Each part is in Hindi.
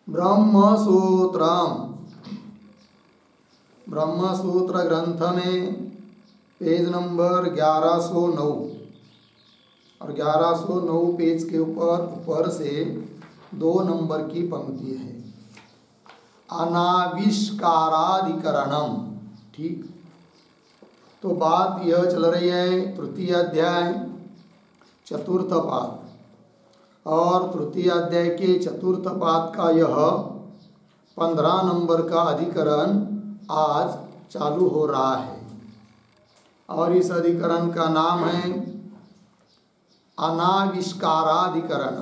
ब्रह्मसूत्रम, ब्रह्मसूत्र ग्रंथ में पेज नंबर 1109 और 1109 पेज के ऊपर से 2 नंबर की पंक्ति है, अनाविष्काराधिकरणम। ठीक, तो बात यह चल रही है तृतीय अध्याय चतुर्थ पाद, और तृतीय अध्याय के चतुर्थ पाद का यह 15 नंबर का अधिकरण आज चालू हो रहा है, और इस अधिकरण का नाम है अनाविष्काराधिकरण।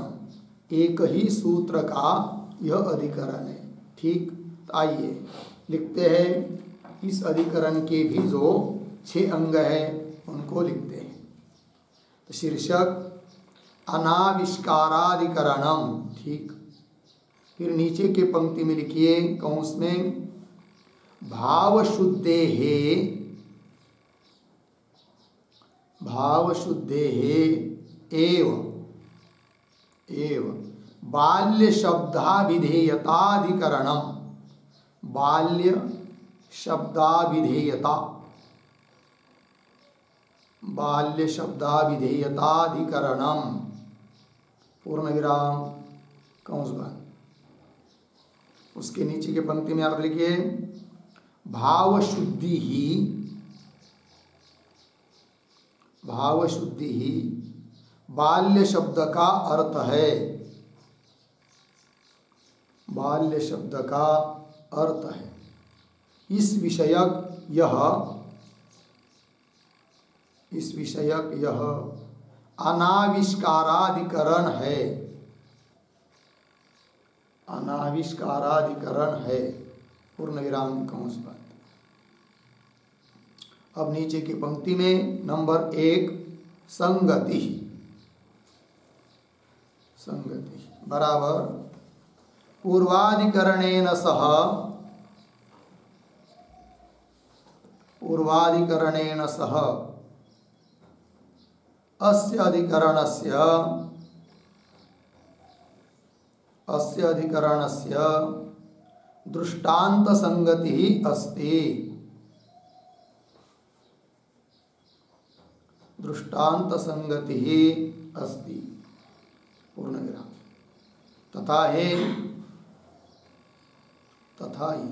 एक ही सूत्र का यह अधिकरण है। ठीक, तो आइए लिखते हैं, इस अधिकरण के भी जो 6 अंग हैं उनको लिखते हैं। तो शीर्षक अनाविष्काराधिकरणम। ठीक, फिर नीचे के पंक्ति में लिखिए कौंस में, भावशुद्धेः एव बाल्य शब्दाभिधेयताधिकरणम। बाल्य शब्दाभिधेयता, बाल्य शब्दाभिधेयताधिकरणम, पूर्ण विराम कंस बंद। उसके नीचे के पंक्ति में अर्थ लिखिए, भावशुद्धि ही, भावशुद्धि ही बाल्य शब्द का अर्थ है। बाल्य शब्द का अर्थ है। इस विषयक यह अनाविष्काराधिकरण है। अनाविष्काराधिकरण है, पूर्ण विराम कंस बंद। अब नीचे की पंक्ति में नंबर 1 संगति, संगति बराबर पूर्वाधिकरणेन सह, पूर्वाधिकरणेन सह अस्य अधिकरणस्य दृष्टान्त संगति अस्ति। दृष्टान्त संगति अस्ति, पूर्ण विराम। तथा ही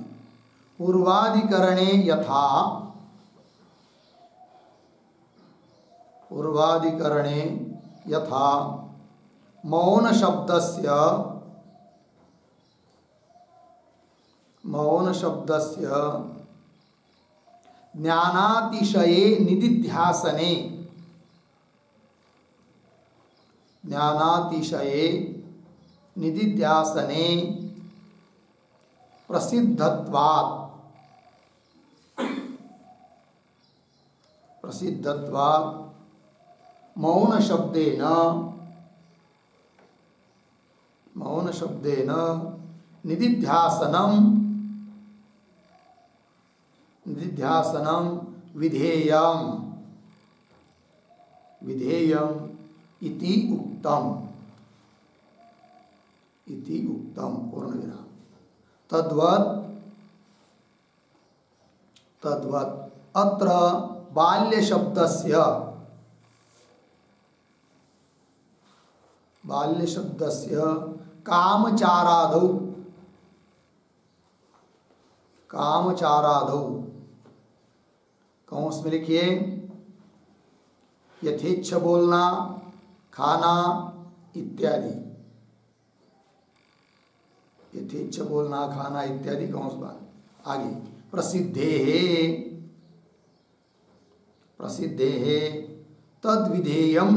पूर्वाधिकरणे यथा, पूर्वाधिकरणे यथा मौन शब्दस्य ज्ञानातिशये निदिध्यासने, ज्ञानातिशये निदिध्यासने प्रसिद्धत्वात्, प्रसिद्धत्वात् मौन शब्देन निदिध्यासनम विधेयम इति उक्तम, पूर्ण विराम। तद्वत् अत्र बाल्य शब्दस्य कामचारादौ कौंस में लिखिए, यथेच्छ बोलना, खाना इत्यादि। यथेच्छ बोलना, खाना इत्यादि कौंस बात। आगे प्रसिद्धेः तद्विधेयं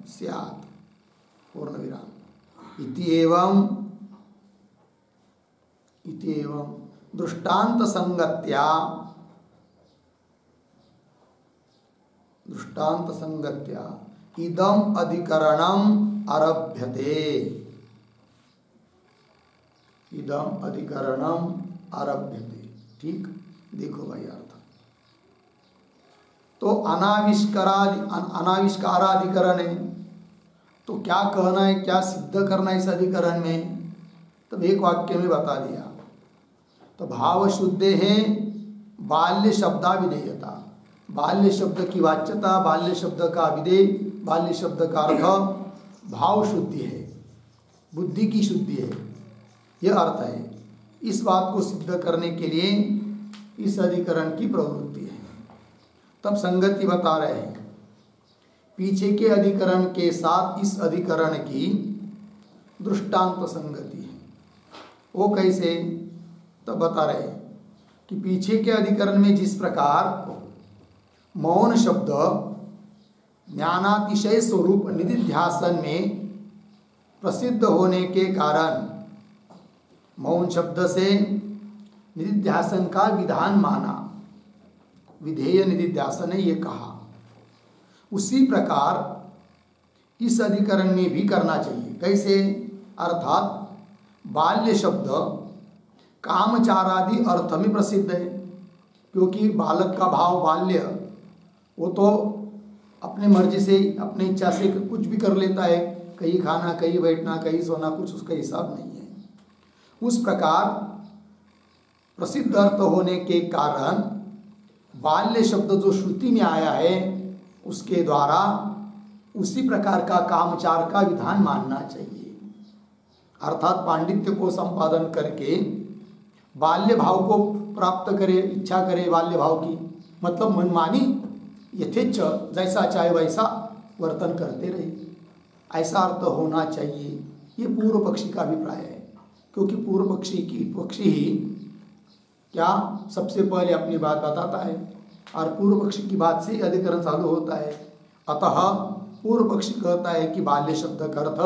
स्यात्, पूर्ण विराम। इति एवं दृष्टान्त संगत्या इदम अधिकरणम आरभ्यते। ठीक, देखो भाई अर्थ। तो अनाविष्काराधिकरण है, तो क्या कहना है, क्या सिद्ध करना है इस अधिकरण में, तब एक वाक्य में बता दिया। तो भाव शुद्धे है बाल्य शब्दा विधेयता, बाल्य शब्द की वाच्यता, बाल्य शब्द का विधेय, बाल्य शब्द का अर्थ भाव शुद्धि है, बुद्धि की शुद्धि है, यह अर्थ है। इस बात को सिद्ध करने के लिए इस अधिकरण की प्रवृत्ति है। तब संगति बता रहे हैं, पीछे के अधिकरण के साथ इस अधिकरण की दृष्टांत संगति है। वो कैसे, तब बता रहे हैं कि पीछे के अधिकरण में जिस प्रकार मौन शब्द ज्ञानातिशय स्वरूप निधिध्यासन में प्रसिद्ध होने के कारण मौन शब्द से निधिध्यासन का विधान माना, विधेय निधिध्यासन है ये कहा, उसी प्रकार इस अधिकरण में भी करना चाहिए। कैसे, अर्थात बाल्य शब्द कामचारादि अर्थ में प्रसिद्ध है, क्योंकि बालक का भाव बाल्य, वो तो अपने मर्जी से अपनी इच्छा से कुछ भी कर लेता है, कहीं खाना, कहीं बैठना, कहीं सोना, कुछ उसका हिसाब नहीं है। उस प्रकार प्रसिद्ध अर्थ होने के कारण बाल्य शब्द जो श्रुति में आया है उसके द्वारा उसी प्रकार का कामचार का विधान मानना चाहिए। अर्थात पांडित्य को संपादन करके बाल्य भाव को प्राप्त करे, इच्छा करे बाल्य भाव की, मतलब मनमानी यथेच्छ जैसा चाहे वैसा वर्तन करते रहे, ऐसा अर्थ होना चाहिए। ये पूर्व पक्षी का अभिप्राय है, क्योंकि पूर्व पक्षी ही क्या सबसे पहले अपनी बात बताता है और पूर्व पक्षी की बात से अधिकरण चालू होता है। अतः पूर्व पक्षी कहता है कि बाल्य शब्द का अर्थ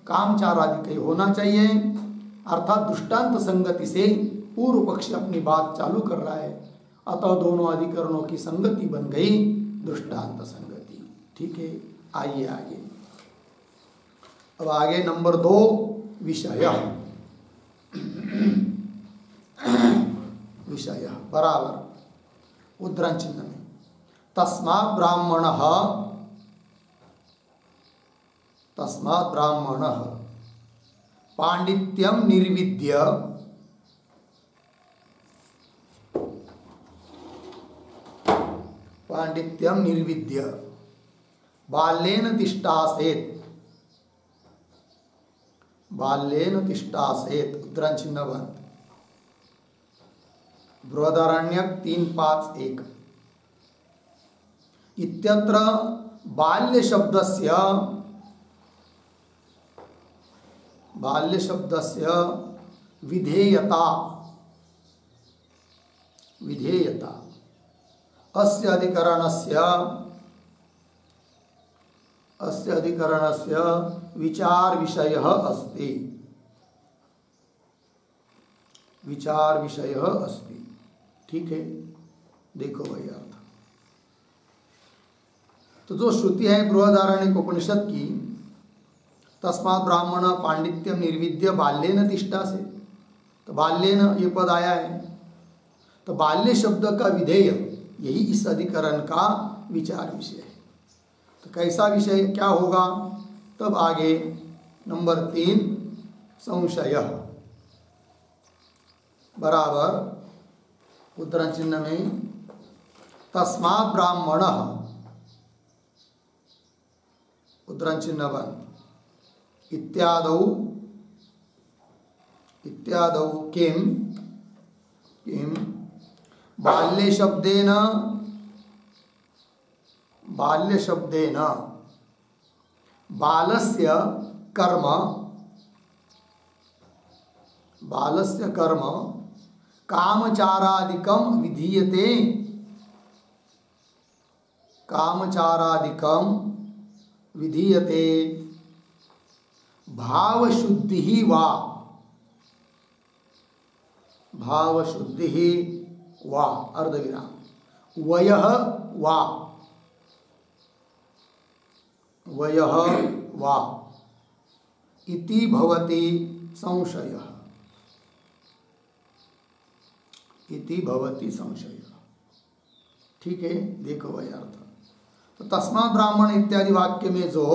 कामचार आदि कहीं होना चाहिए, अर्थात दृष्टांत संगति से पूर्व पक्षी अपनी बात चालू कर रहा है। अतः दोनों अधिकरणों की संगति बन गई दृष्टांत संगति। ठीक है, आइए आगे। अब आगे नंबर 2 विषय, विषय बराबर उद्धरण चिन्ह में तस्मात् ब्राह्मणः पांडित्यम निर्विद्य बाल्येन तिष्ठासेत् उद्धरण चिन्ह बंद। बृहदारण्यक 3:5-1 इत्यत्र बाल्य शब्दस्य विधेयता अस्य अधिकरणस्य विचार विषयः अस्ति। ठीक है, देखो भाई अर्थ। तो जो श्रुति है बृहदारण्यक उपनिषद की, तस्मात् ब्राह्मण पांडित्यम निर्विद्य बाल्येन तिष्ठा से, तो बाल्येन ये पद आया है, तो बाल्य शब्द का विधेय यही इस अधिकरण का विचार विषय है। तो कैसा विषय क्या होगा, तब आगे नंबर 3 संशय बराबर उद्धरण चिन्ह में तस्मात् ब्राह्मणः उद्धरण चिन्ह बंद इत्यादौ किम बाल्य शब्देन बालस्य कर्म कामचारादिकं विधीयते भावशुद्धि वा अर्धविराम वयः वा इति भवति संशयः। ठीक है, देखो वही अर्थ। तो तस्मात् ब्राह्मण इत्यादि वाक्य में जो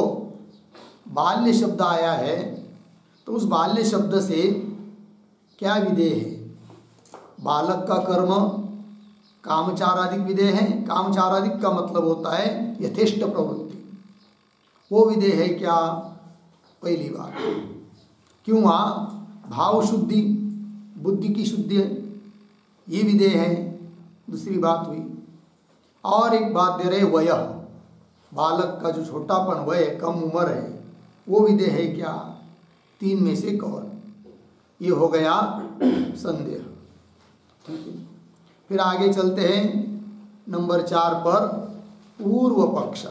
बाल्य शब्द आया है तो उस बाल्य शब्द से क्या विधेय है? बालक का कर्म कामचारादिक विधेय है। कामचारादिक का मतलब होता है यथेष्ट प्रवृत्ति, वो विधेय है क्या? पहली बात। क्यों? वहाँ भाव शुद्धि, बुद्धि की शुद्धि है, ये विधेय है। दूसरी बात हुई। और एक बात दे रहे वय, बालक का जो छोटापन वय कम उम्र है वो विधेय है क्या? तीन में से कौन? ये हो गया संदेह। ठीक है, फिर आगे चलते हैं नंबर 4 पर। पूर्व पक्ष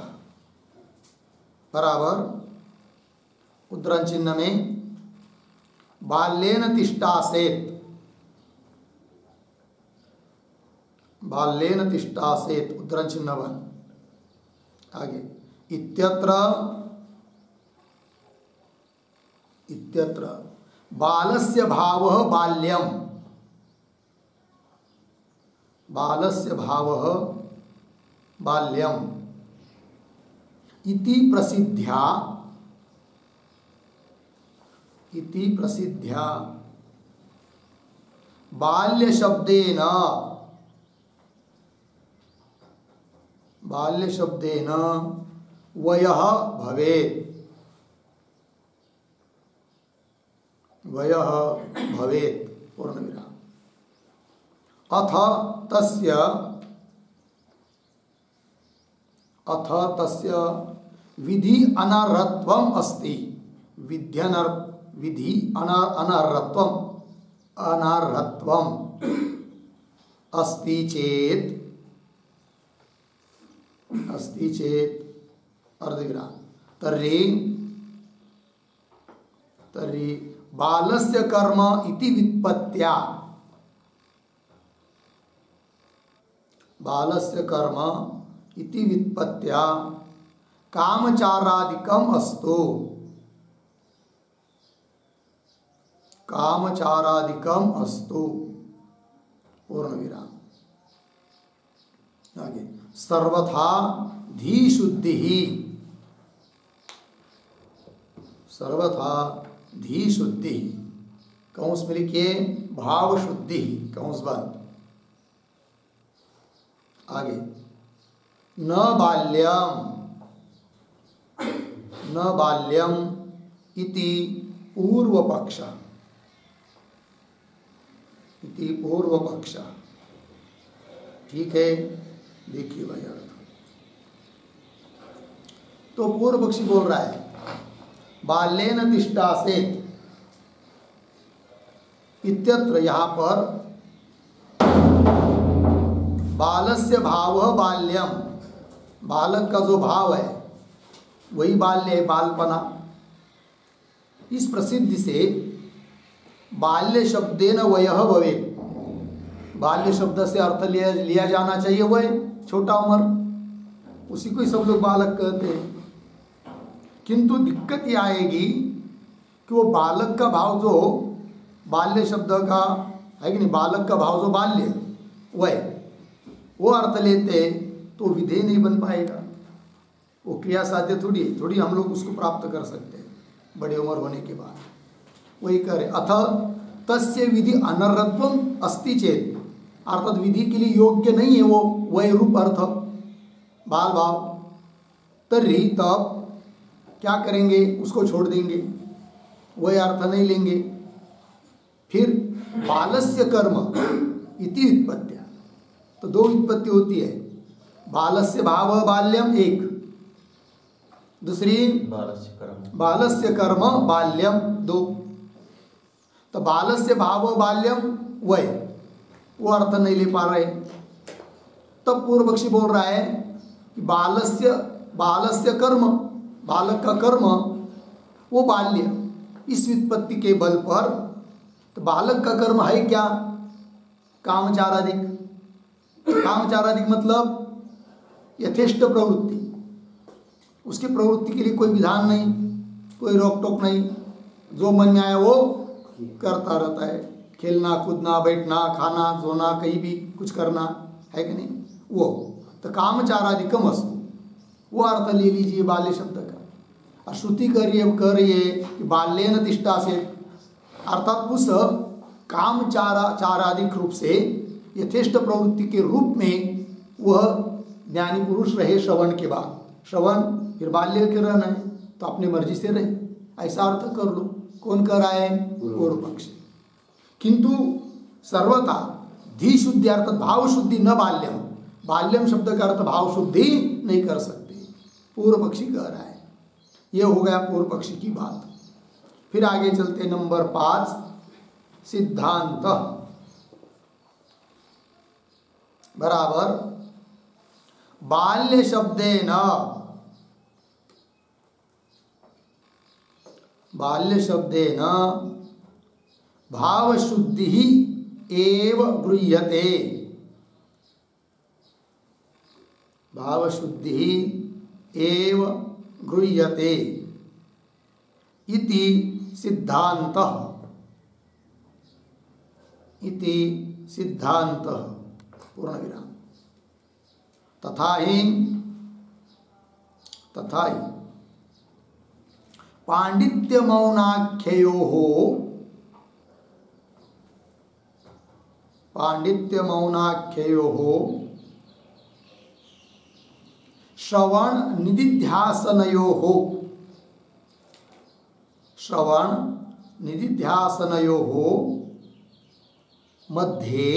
बराबर उद्धरण चिन्ह में बाल्येन तिष्ठासेत, बाल्येन तिष्ठासेत उद्धरण चिन्ह 1। आगे इत्यत्र, इत्यत्र बालस्य भावः बाल्यम, बालस्य भावः बाल्यम इति प्रसिद्ध्या, इति प्रसिद्ध्या बाल्य शब्देन, बाल्य शब्देन वयः भवेत्, वयः भवेत् पूर्णविराम। अथ तस्य, अथ तस्य विधि अनर्हत्वम् अस्ति, विधि अनर्हत्वम्, अनर्हत्वम् अस्ति चेत्, अस्ति चेत् अर्धविराम तर्हि, तर्हि बालस्य कर्म इति व्युत्पत्त्या, बालस्य कर्म इति व्युत्पत्त्या कामचारादिकम् अस्तु, कामचारादिकम् अस्तु पूर्णविराम। आगे सर्वथा धी शुद्धि, सर्वथा धी शुद्धि, कंस में लिखिए भाव शुद्धि, कंस बंद। आगे न बाल्यम, न बाल्यम इति पूर्व पक्ष, इति पूर्व पक्ष। ठीक है, देखिए भाई अर्थ। तो पूर्व पक्षी बोल रहा है बाल्येन तिष्ठासेत्, इत्यत्र यहाँ पर बालस्य भावः बाल्यम, बालक का जो भाव है वही बाल्य है, बालपना। इस प्रसिद्धि से बाल्य शब्देन वयः भवेत्, बाल्य शब्द से अर्थ लिया जाना चाहिए वय, छोटा उम्र, उसी को ही सब लोग बालक कहते हैं। किंतु दिक्कत ये आएगी कि वो बालक का भाव जो बाल्य शब्द का है कि नहीं, बालक का भाव जो बाल्य वय, वो अर्थ लेते तो विधेय नहीं बन पाएगा, वो क्रिया साध्य थोड़ी है, थोड़ी हम लोग उसको प्राप्त कर सकते हैं बड़े उम्र होने के बाद। वही करे अथ तस्य विधि अनर्हत्वम् अस्ति चेत, अर्थात विधि के लिए योग्य नहीं है वो वय रूप अर्थ बाल भाव, तर्हि तब क्या करेंगे, उसको छोड़ देंगे, वह अर्थ नहीं लेंगे। फिर बालस्य कर्म इति व्युत्पत्त्या, तो दो व्युत्पत्ति होती है, बालस्य भाव बाल्यम एक, दूसरी बालस्य कर्म बाल्यम दो। तो बालस्य भाव बाल्यम वय, वो अर्थ नहीं ले पा रहे। तब पूर्व पक्षी बोल रहा है कि बालस्य, बालस्य कर्म, बालक का कर्म वो बाल्य, इस व्युत्पत्ति के बल पर तो बालक का कर्म है क्या, कामचारादिक। कामचारादिक मतलब यथेष्ट प्रवृत्ति, उसकी प्रवृत्ति के लिए कोई विधान नहीं, कोई रोक टोक नहीं, जो मन में आया वो करता रहता है, खेलना कूदना बैठना खाना सोना कहीं भी कुछ करना है कि नहीं, वो तो कामचारादिकम वस्तु, वो अर्थ ले लीजिए बाल्य शब्द का। और श्रुति कह रही है कि बाल्येन तिष्ठा से, अर्थात उस कामचाराधिक रूप से यथेष्ट प्रवृत्ति के रूप में वह ज्ञानी पुरुष रहे श्रवण के बाद। श्रवण फिर बाल्य के रहना है तो अपनी मर्जी से रहे, ऐसा अर्थ कर लो। कौन कर रहा है? पूर्व पक्षी। किंतु सर्वथा धी शुद्धि अर्थात भाव शुद्धि न बाल्यम, बाल्यम शब्द का अर्थ भाव शुद्धि नहीं कर सकते, पूर्व पक्षी कह रहा है। यह हो गया पूर्व पक्षी की बात। फिर आगे चलते नंबर 5 सिद्धांत बराबर बाल्य शब्देन, बाल्य शब्देन भाव शुद्धि एव गृह्यते, भाव शुद्धि एव गृह्यते इति सिद्धांतः, इति सिद्धांतः पूर्ण विराम। तथा ही पांडित्य मौनाख्ययोः, पांडित्य मौनाख्ययोः श्रवण निदिध्यासनयोः, श्रवण निदिध्यासनयोः मध्ये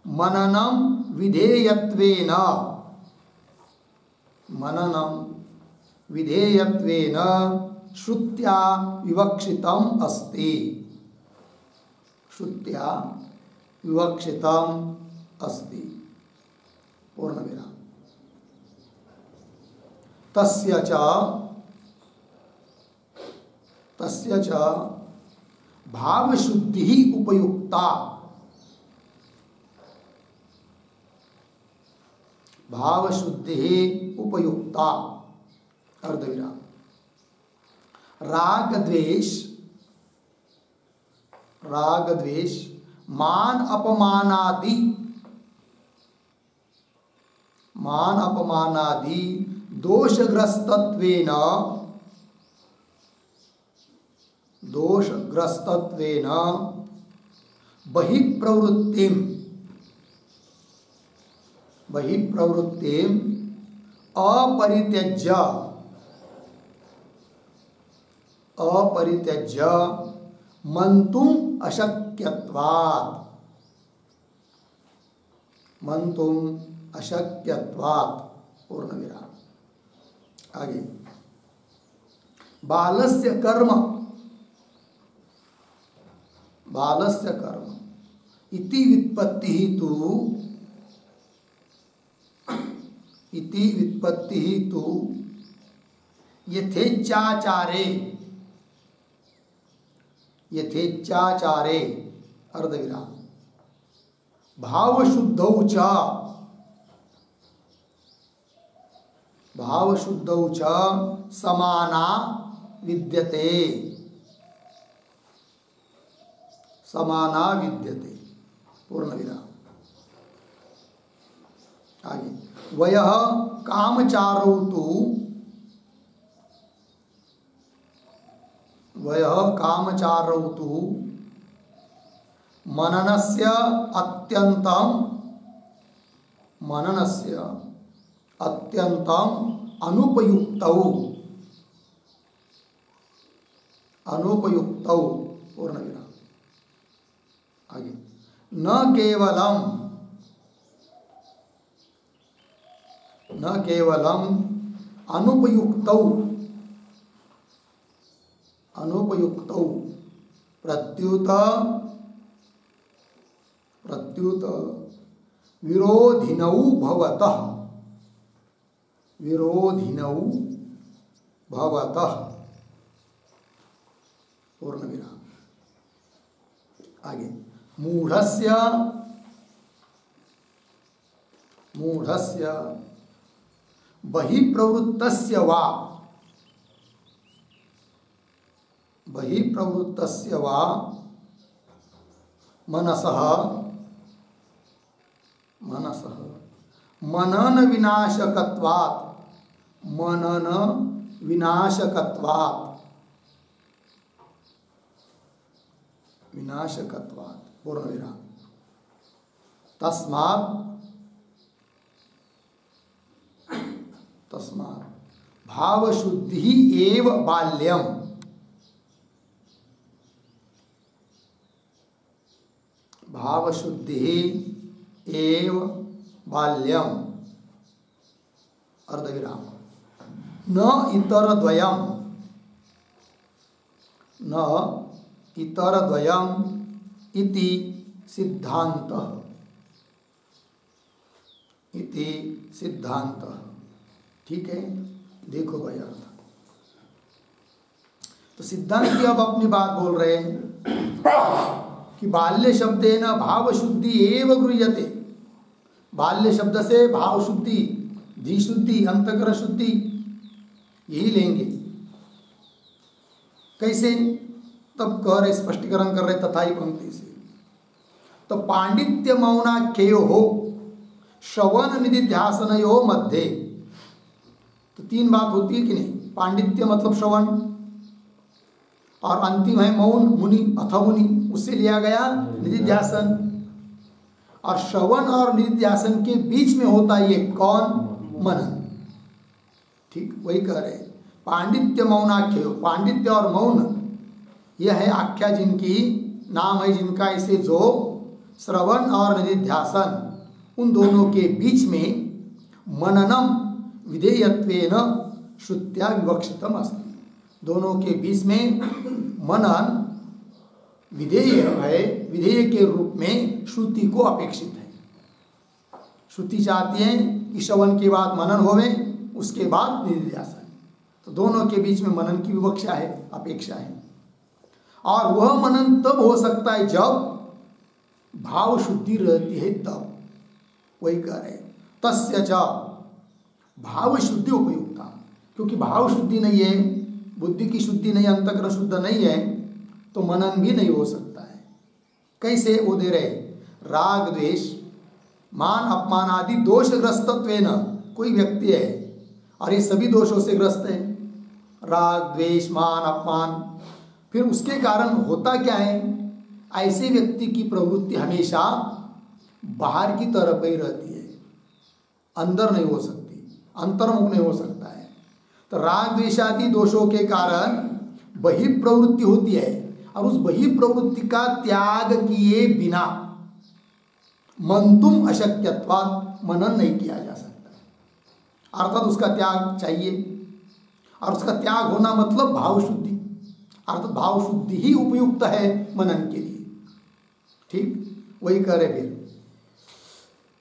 मननं विधेयत्वेन, मननं विधेयत्वेन श्रुत्या विवक्षितम् अस्ति, श्रुत्या विवक्षितम् अस्ति पूर्ण विराम। तस्य च भाव शुद्धि उपयुक्ता, भाव शुद्धि उपयुक्ता अर्धविराम। राग द्वेष मान अपमानादि दोषग्रस्तत्वेन बहिप्रवृत्तिम् अपरित्यज्य मंतुम् अशक्यत्वात् पूर्ण विराम। आगे बालस्य कर्म इति व्युत्पत्तिः तु यथेच्छाचारे अर्धविराम। भावशुद्धौ च समाना विद्यते, पूर्ण विराम। आगे वयः कामचारौ तु मननस्य अत्यंतम अनुपयुक्तौ पूर्ण विराम। आगे न केवलम अनुपयुक्तौ प्रत्युत विरोधिनौ भवतः पूर्ण विराम। आगे मूढ़स्य बहिप्रवृत्तस्य वा मनसः मनन विनाशकत्वात् मनन विनाशकत्वात्, विनाशकत्वात् पूर्ण विराम। तस्मात् भाव शुद्धि एव बाल्यम, भाव शुद्धि एव बाल्यम अर्धविराम। न इतरद्वयम, न इतरद्वयम इति सिद्धान्तः, इति सिद्धान्तः। ठीक है, देखो भाई अर्थ। तो सिद्धांत अब अपनी बात बोल रहे हैं कि बाल्य शब्देन भाव शुद्धि एव गृह्यते। बाल्य शब्द से भाव शुद्धि, धी शुद्धि, अंतःकरण शुद्धि यही लेंगे। कैसे? तब कह रहे, स्पष्टीकरण कर रहे तथाई पंक्ति से। तो पांडित्य मौनाख्यो हो श्रवण निधिध्यासनयो मध्य, तो तीन बात होती है कि नहीं? पांडित्य मतलब श्रवण, और अंतिम है मौन, मुनि अथ मुनि, उससे लिया गया निधिध्यासन। और श्रवण और निधिध्यासन के बीच में होता है ये कौन? मनन। ठीक, वही कह रहे पांडित्य मौनाख्यो, पांडित्य और मौन यह है आख्या जिनकी नाम है, जिनका इसे जो श्रवण और निधिध्यासन उन दोनों के बीच में मननम विधेयत्वेन श्रुत्या विवक्षितम अस्ति। दोनों के बीच में मनन विधेय है, विधेय के रूप में श्रुति को अपेक्षित है। श्रुति चाहती है कि श्रवण के बाद मनन होवे, उसके बाद निधिध्यासन। तो दोनों के बीच में मनन की विवक्षा है, अपेक्षा है। और वह मनन तब हो सकता है जब भाव शुद्धि रहती है, तब। वही कह रहे तस्य च भाव शुद्धि उपयुक्ता, क्योंकि भाव शुद्धि नहीं है, बुद्धि की शुद्धि नहीं, अंतःकरण शुद्ध नहीं है, तो मनन भी नहीं हो सकता है। कैसे? वो दे रहे राग द्वेष मान अपमान आदि दोषग्रस्तत्वेन, कोई व्यक्ति है और ये सभी दोषों से ग्रस्त है, राग द्वेष मान अपमान, फिर उसके कारण होता क्या है? ऐसे व्यक्ति की प्रवृत्ति हमेशा बाहर की तरफ ही रहती है, अंदर नहीं हो सकती, अंतर्मुख नहीं हो सकता है। तो राग द्वेषादि दोषों के कारण बहिर्प्रवृत्ति होती है, और उस बहिर्प्रवृत्ति का त्याग किए बिना मंतुम अशक्यत्वात्, मनन नहीं किया जा सकता है। अर्थात उसका त्याग चाहिए, और उसका त्याग होना मतलब भाव शुद्धि, अर्थात भाव शुद्धि ही उपयुक्त है मनन के लिए। ठीक, वही कह रहे फिर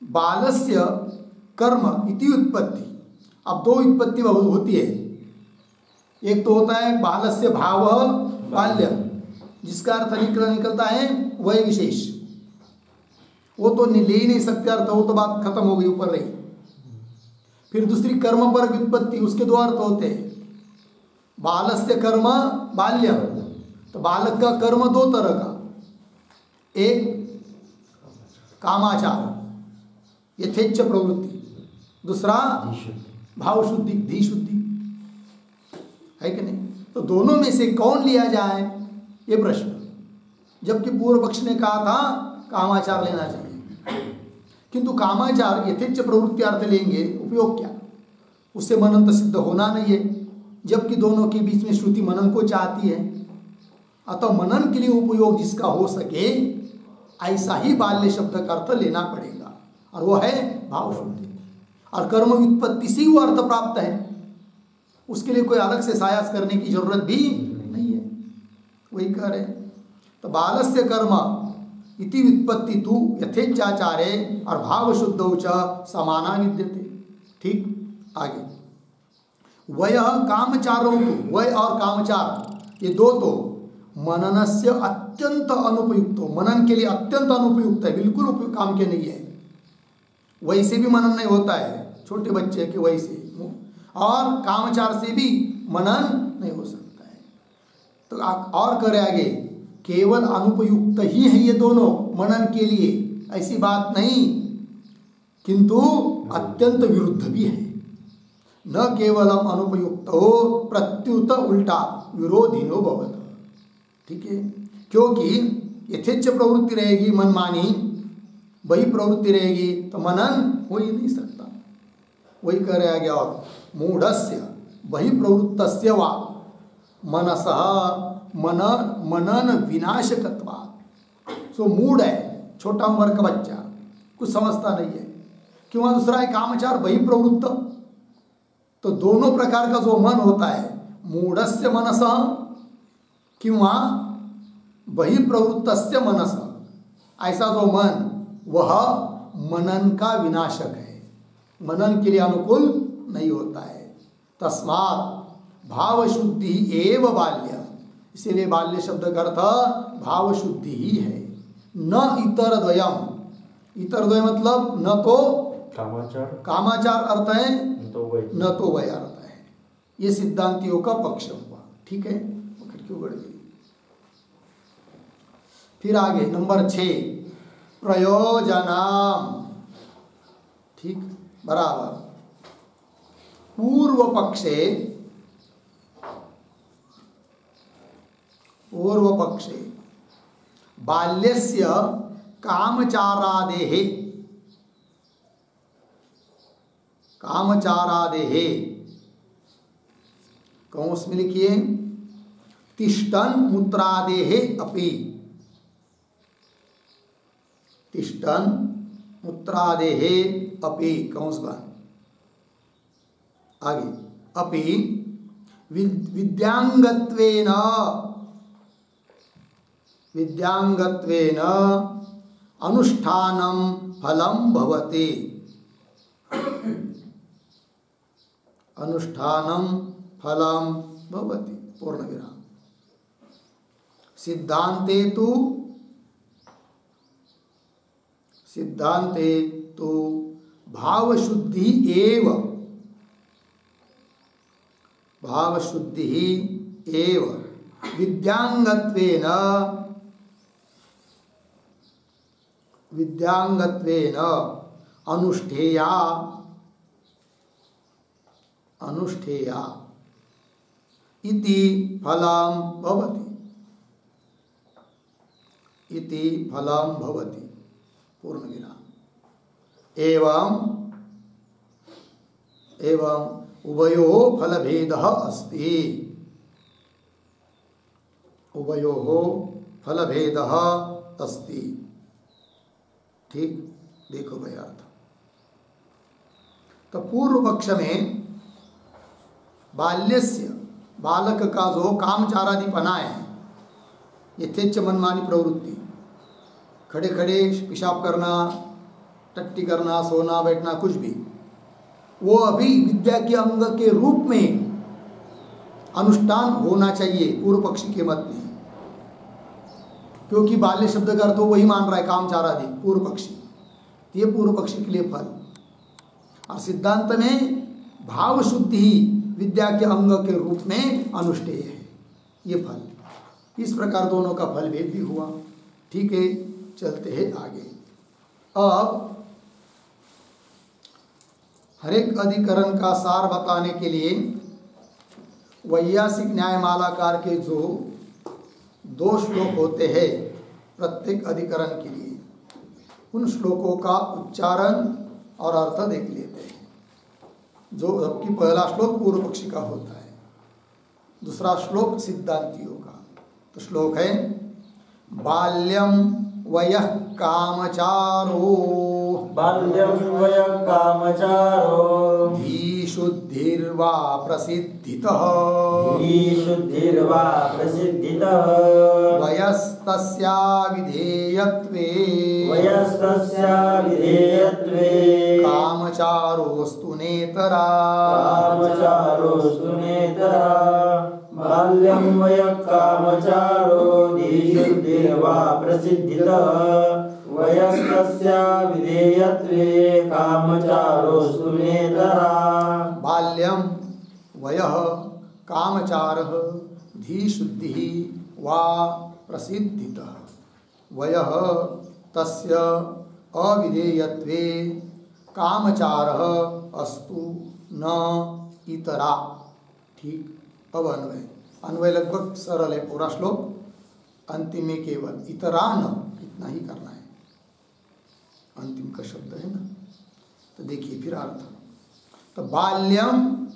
बालस्य कर्म इति उत्पत्ति। अब दो उत्पत्ति होती है, एक तो होता है बालस्य भाव बाल्य, जिसका अर्थ निकलता है वह विशेष, वो तो ले ही नहीं सकते अर्थ, वो तो बात खत्म हो गई, ऊपर रही। फिर दूसरी कर्म पर व्युत्पत्ति, उसके दो अर्थ होते हैं। बालस्य कर्म बाल्य, तो बालक का कर्म दो तरह का, एक कामाचार यथेच्छ प्रवृत्ति, दूसरा भाव शुद्धि धी शुद्धि, है कि नहीं? तो दोनों में से कौन लिया जाए, ये प्रश्न। जबकि पूर्व पक्ष ने कहा था कामाचार लेना चाहिए, किंतु कामाचार यथेच्छ प्रवृत्ति अर्थ लेंगे, उपयोग क्या? उससे मनन तो सिद्ध होना नहीं है, जबकि दोनों के बीच में श्रुति मनन को चाहती है। अतः मनन के लिए उपयोग जिसका हो सके, ऐसा ही बाल्य शब्द का अर्थ लेना पड़ेगा, और वो है भाव शुद्धि। और कर्म व्युत्पत्ति से वो अर्थ प्राप्त है, उसके लिए कोई अलग से सायास करने की जरूरत भी नहीं है। वही कह रहे तो बालस्य कर्म इति व्युत्पत्ति तु यथेच्छाचारे और भाव शुद्धौ च समाना विद्यते। ठीक, आगे वय कामचारो, वय और कामचार ये दो तो मननस्य अत्यंत अनुपयुक्त हो, मनन के लिए अत्यंत अनुपयुक्त है, बिल्कुल काम के नहीं है। वैसे भी मनन नहीं होता है छोटे बच्चे के वैसे, और कामचार से भी मनन नहीं हो सकता है। तो और करे आगे, केवल अनुपयुक्त ही है ये दोनों मनन के लिए, ऐसी बात नहीं, किंतु अत्यंत विरुद्ध भी है। न केवलम अनुपयुक्त हो प्रत्युत उल्टा विरोधिनो भवत। ठीक है, क्योंकि यथेच्छ प्रवृत्ति रहेगी मनमानी, वही प्रवृत्ति रहेगी तो मनन हो ही नहीं सकता। वही कह रहा गया, और मूढ़स्य वही प्रवृत्तस्य वा मनसः मनन विनाशकत्वात्। सो मूढ़ है, छोटा उम्र का बच्चा, कुछ समझता नहीं है। क्यों? दूसरा है कामचार वही प्रवृत्त। तो दोनों प्रकार का जो मन होता है, मूढ़स्य मनसः किंवा वही प्रवृत्तस्य मनसः, ऐसा जो मन वह मनन का विनाशक है, मनन के लिए अनुकूल नहीं होता है। तस्मात् भाव शुद्धि एव बाल्य, इसीलिए बाल्य शब्द का अर्थ भाव शुद्धि ही है। न इतर द्वयम, इतर द्वय मतलब न तो कामाचार अर्थ है, न तो वह अर्थ है। ये सिद्धांतियों का पक्ष हुआ। ठीक है, क्यों बढ़ गई। फिर आगे नंबर 6 प्रयोजनम। ठीक, बराबर। पूर्व पक्षे बाल्यस्य कामचारादेः कौंस में लिखिए तिष्ठन मूत्रादेः अपि, तिष्ठन मूत्रादेः अपि कौंस बन आगे अपि विद्यांगत्वेन अनुष्ठानं फलं भवति, अनुष्ठानं फलं भवति पूर्णविराम। सिद्धांते तो भाव शुद्धि एव विद्यांगत्वेन अनुष्ठेया इति फलं भवति पूर्णविराम। एवं उभयोः फलभेदः अस्ति, उभयोः फलभेदः अस्ति। ठीक, देखो भाई अर्थ। तो पूर्व पक्ष में बाल्यस्य, बालक का जो कामचारादिपना है, यथेच्छ मनमानी प्रवृत्ति, खड़े खड़े पेशाब करना, टट्टी करना, सोना बैठना, कुछ भी, वो अभी विद्या के अंग के रूप में अनुष्ठान होना चाहिए पूर्व पक्षी के मत में। क्योंकि बाल्य शब्द का अर्थ वही मान रहा है कामचारादि पूर्व पक्षी, ये पूर्व पक्षी के लिए फल। और सिद्धांत में भाव शुद्धि ही विद्या के अंग के रूप में अनुष्ठेय है, ये फल। इस प्रकार दोनों का फल भेद भी हुआ। ठीक है, चलते हैं आगे। अब हरेक अधिकरण का सार बताने के लिए वैयासिक न्यायमालाकार के जो 2 श्लोक होते हैं प्रत्येक अधिकरण के लिए, उन श्लोकों का उच्चारण और अर्थ देख लेते हैं। जो जबकि पहला श्लोक पूर्व पक्षी का होता है, दूसरा श्लोक सिद्धांतियों का। तो श्लोक है बाल्यम वयः कामचारो, बाल्यं वयः कामचारो धीशुद्धिर्वा प्रसिद्धितः, धीशुद्धिर्वा प्रसिद्धितः वयस्तस्या विधेयत्वे, वयस्तस्या विधेयत्वे कामचारोस्तु नेतरा, कामचारोस्तु नेतरा। बाल्यं वयः कामचारो धीशुद्धिर्वा प्रसिद्धितः वयस्तस्या विधेयत्वे कामचारोस्तु नेतरा। बाल्यम वयः कामचारः धीशुद्धिः वा प्रसिद्धितः वयः तस्य अविधेयत्वे कामचारः अस्तु न इतरा। ठीक, अब अन्वय, अन्वय लगभग सरल है पूरा श्लोक, अंतिम में केवल इतरा न इतना ही करना है, अंतिम का शब्द है ना। तो देखिए फिर अर्थ, तो बाल्यम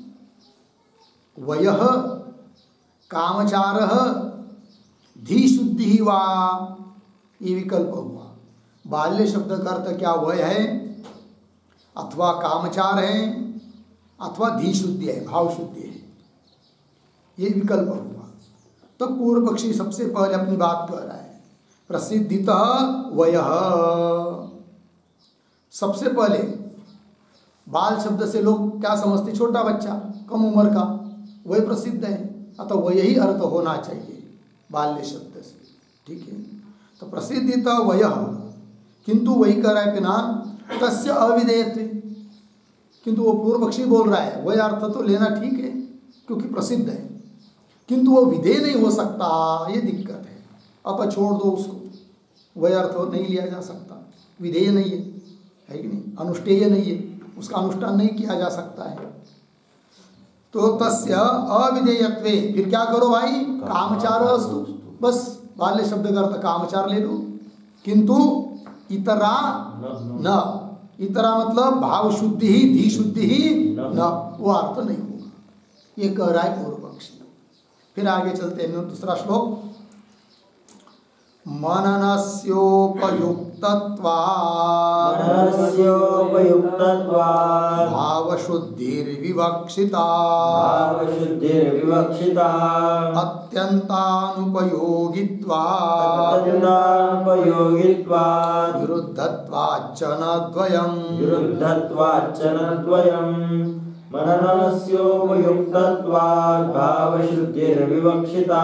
वयः कामचारः धी शुद्धि वा, ये विकल्प हुआ। बाल्य शब्द का अर्थ क्या वय है, अथवा कामचार है, अथवा धी शुद्धि है, भाव शुद्धि है, ये विकल्प हुआ। तो पूर्व पक्षी सबसे पहले अपनी बात कह रहा है, प्रसिद्धितः वयः। सबसे पहले बाल शब्द से लोग क्या समझते, छोटा बच्चा, कम उम्र का, वही प्रसिद्ध है, अतः वही अर्थ होना चाहिए बाल्य शब्द से। ठीक है, तो प्रसिद्धितः वयः, किंतु वही कह रहा है कि ना तस्य अविधेयत्वे, किंतु वो पूर्व पक्षी बोल रहा है वह अर्थ तो लेना ठीक है क्योंकि प्रसिद्ध है, किंतु वो विधेय नहीं हो सकता, ये दिक्कत है। अब छोड़ दो उसको, वह अर्थ नहीं लिया जा सकता, विधेय नहीं है कि नहीं, अनुष्ठेय नहीं है, उसका अनुष्ठान नहीं किया जा सकता है। तो तस्य अविधेयत्वे, फिर क्या करो भाई, कामचार अस्तु, बस बाल्य शब्द का अर्थ कामचार ले लो। किंतु इतरा न, इतरा मतलब भाव शुद्धि ही, धी शुद्धि ही न, वो अर्थ नहीं होगा, ये कह रहा है पूर्व पक्षी। फिर आगे चलते हैं, दूसरा श्लोक, मननस्योपयुक्तत्वात् भावशुद्धिर्विवक्षिता अत्यन्तानुपयोगित्वात् विरुद्धत्वाच्च न द्वयम् मननस्योपयुक्तत्वात् भावशुद्धिर्विवक्षिता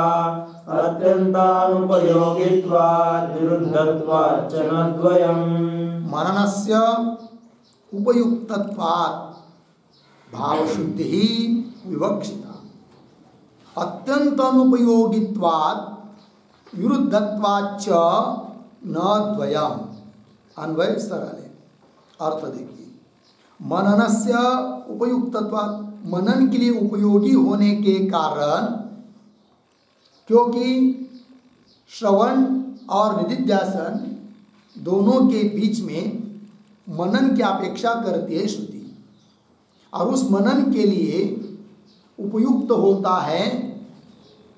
अत्यन्तानुपयोगित्वात् विरुद्धत्वाच्च न द्वयम्। मननस्य उपयुक्तत्वात् भावशुद्धिः विवक्षिता अत्यन्तानुपयोगित्वात् विरुद्धत्वाच्च न द्वयम्। अन्वय सरल है, अर्थ देखिए, मननस्य उपयुक्तत्वात्, मनन के लिए उपयोगी होने के कारण, क्योंकि श्रवण और निधिध्यासन दोनों के बीच में मनन की अपेक्षा करती है श्रुति, और उस मनन के लिए उपयुक्त होता है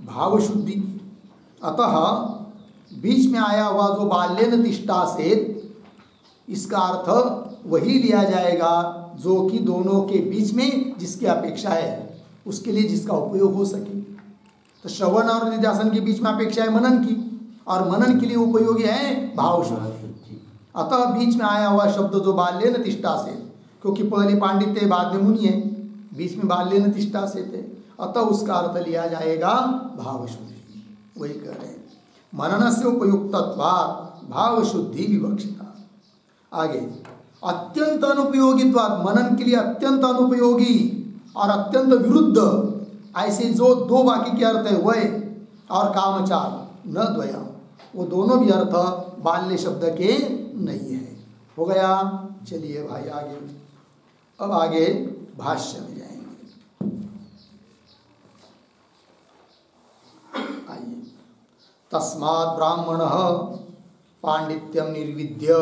भाव शुद्धि। अतः बीच में आया हुआ जो बाल्येन तिष्ठासेत्, इसका अर्थ वही लिया जाएगा जो कि दोनों के बीच में जिसकी अपेक्षा है, उसके लिए जिसका उपयोग हो सके। तो श्रवण और निधिध्यासन के बीच में अपेक्षा है मनन की, और मनन के लिए उपयोगी है भाव शुद्धि। अतः बीच में आया हुआ शब्द जो बाल्येन तिष्ठासेत्, क्योंकि पहले पांडित्य बाद में मुनि है, बीच में बाल्येन तिष्ठासेत् है, अतः उसका अर्थ लिया जाएगा भाव शुद्धि। वही कह रहे हैं, मननस्य उपयुक्तत्वात् भाव शुद्धि विवक्षिता। आगे, अत्यंत अनुपयोगित्वात्, मनन के लिए अत्यंत अनुपयोगी और अत्यंत विरुद्ध, ऐसे जो दो बाकी के अर्थ है वह और कामचार न द्वया, वो दोनों भी अर्थ बाल्य शब्द के नहीं है। हो गया, चलिए भाई आगे, अब आगे भाष्य में जाएंगे। आइए, तस्मात् ब्राह्मणः पांडित्यम निर्विद्य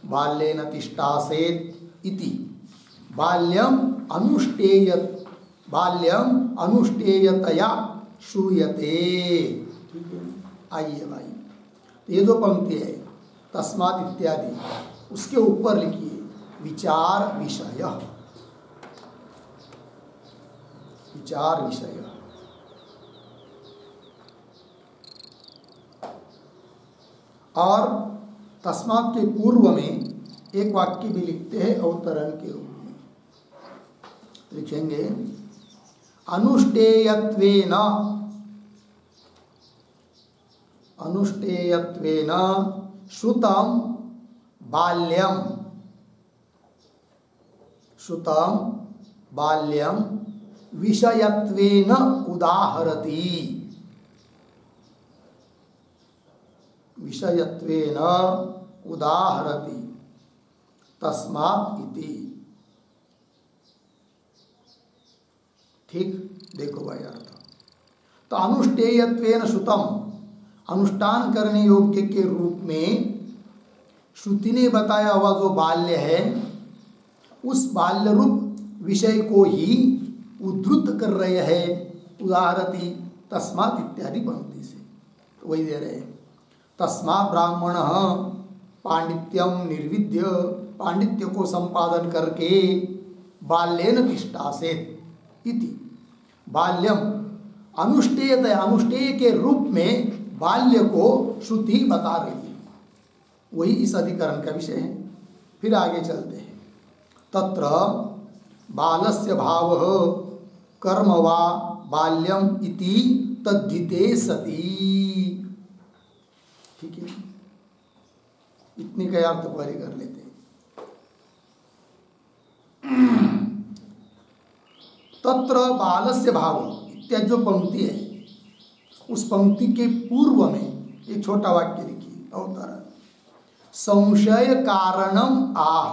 बाल्येन तिष्ठासेत् इति बाल्यम अनुष्ठेयतया श्रूयते। आइए भाई, ये जो पंक्ति है तस्मात् इत्यादि, उसके ऊपर लिखिए विचार विषय, विचार विषय। और तस्मात् के पूर्व में एक वाक्य भी लिखते हैं अवतरण के रूप में, लिखेंगे अनुष्ठेयत्वेन, अनुष्ठेयत्वेन श्रुतम बाल्यम, श्रुतम बाल्यम विषयत्वेन उदाहरति, विषयत्वेन उदाहरति तस्मात् इति। ठीक, देखो भाई अर्थ। तो अनुष्ठेयत्वेन श्रुतम, अनुष्ठान करने योग्य के रूप में श्रुति ने बताया हुआ जो बाल्य है, उस बाल्य रूप विषय को ही उद्धृत कर रहे हैं। उदाहरती तस्मात् इत्यादि पंक्ति से तो वही दे रहे हैं। तस्मात् ब्राह्मण पांडित्यम निर्विद्य, पांडित्य को संपादन करके बाल्येन तिष्ठासेत् इति। बाल्यम अनुष्ठेयतया, अनुष्ठेय के रूप में बाल्य को श्रुति बता रही है, वही इस अधिकरण का विषय है। फिर आगे चलते हैं। तत्र बालस्य भावः कर्म वा बाल्यम इति तद्धिते सति। ठीक है, इतने का अर्थ पहले कर लेते हैं। तत्र बालस्य भाव इत्यादि जो पंक्ति है, उस पंक्ति के पूर्व में एक छोटा वाक्य लिखिए अवतरण। संशय कारणम आह,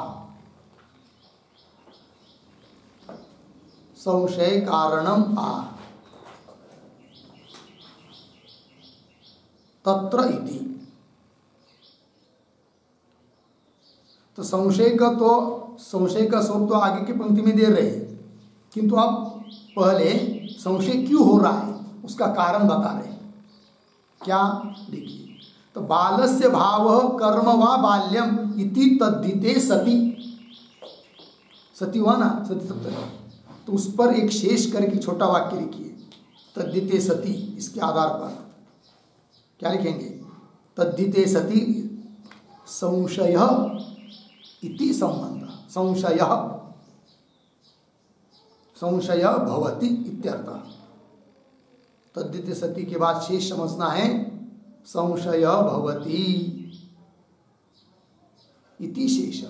संशय कारणम आह तत्र इति। तो संशय का स्वरूप तो आगे की पंक्ति में दे रहे हैं, किंतु अब पहले संशय क्यों हो रहा है उसका कारण बता रहे हैं। क्या, देखिए। तो बालस्य भाव कर्म वा बाल्यम इति तद्धिते सति, सती हुआ ना, सती सप्तमी, तो उस पर एक शेष करके छोटा वाक्य लिखिए। तद्धिते सति, इसके आधार पर क्या लिखेंगे? तद्धिते सति संशय इति संबंध, संशय भवति इत्यर्थः। तद्धिते सति के बाद शेष समझना है संशय भवति इति शेष।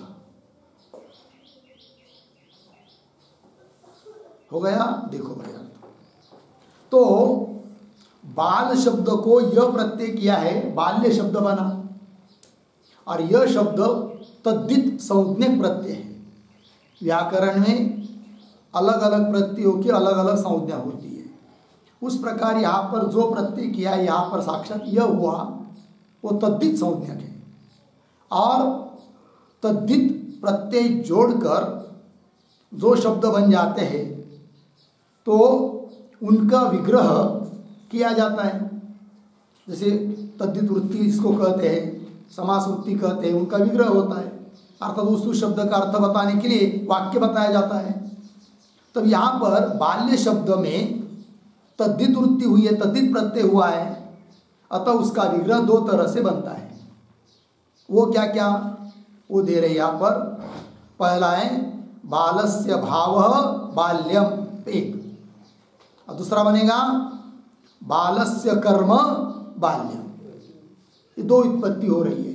हो गया, देखो भाई अर्थ। तो बाल शब्द को यह प्रत्यय किया है, बाल्य शब्द बना, और यह शब्द तद्धित संज्ञक प्रत्यय है। व्याकरण में अलग अलग प्रत्ययों की अलग अलग संज्ञा होती है। उस प्रकार यहाँ पर जो प्रत्यय किया है, यहाँ पर साक्षात यह हुआ, वो तद्धित संज्ञक है। और तद्धित प्रत्यय जोड़कर जो शब्द बन जाते हैं तो उनका विग्रह किया जाता है। जैसे तद्धित वृत्ति इसको कहते हैं, समास वृत्ति कहते हैं, उनका विग्रह होता है। अर्थात उस शब्द का अर्थ बताने के लिए वाक्य बताया जाता है। तब यहाँ पर बाल्य शब्द में तद्धित वृत्ति हुई है, तद्धित प्रत्यय हुआ है, अतः उसका विग्रह दो तरह से बनता है। वो क्या क्या वो दे रहे यहाँ पर। पहला है बालस्य भावः बाल्यम, एक, और दूसरा बनेगा बालस्य कर्म बाल्यम। ये दो व्युत्पत्ति हो रही है।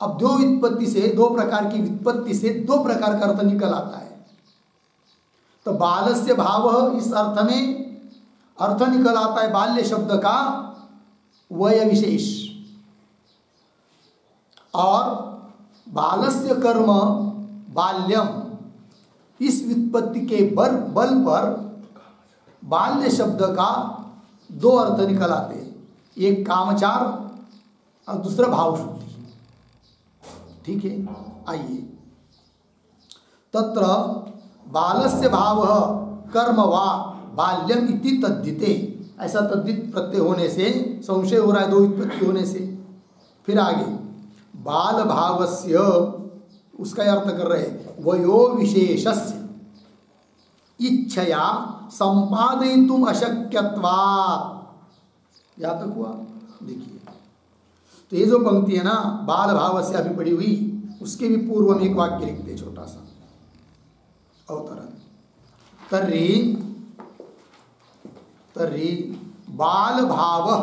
अब दो व्युत्पत्ति से, दो प्रकार की व्युत्पत्ति से दो प्रकार का अर्थ निकल आता है। तो बालस्य भाव, इस अर्थ में अर्थ निकल आता है बाल्य शब्द का वय विशेष, और बालस्य कर्म बाल्यम, इस व्युत्पत्ति के बल पर बाल्य शब्द का दो अर्थ निकल आते हैं, एक कामचार और दूसरा भाव शुद्धि। ठीक है, आइए। तत्र बालस्य भाव कर्म वा बाल्यम इति तद्धिते, ऐसा तद्धित प्रत्यय होने से संशय हो रहा है, दो व्युत्पत्ति होने से। फिर आगे बाल भावस्य, उसका अर्थ कर रहे वयो विशेषस्य इच्छया संपादयितुम अशक्यत्वात्। यहाँ तक हुआ, देखिए। तो ये जो पंक्ति है ना, बाल भावस्य अभी पड़ी हुई, उसके भी पूर्व में एक वाक्य लिखते छोटा सा अवतरण। तर्हि बाल भावः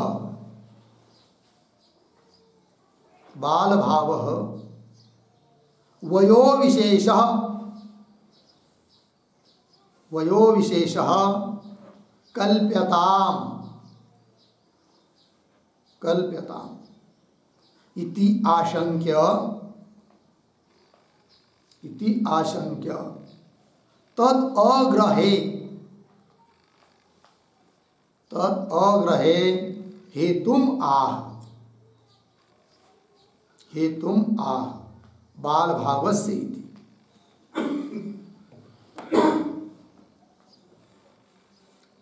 वयो विशेषः कल्प्यताम् इति आशंक्य तद अग्रहे तद अग्रहे हेतुम आह, हेतुम आह बाल भावस्य इति।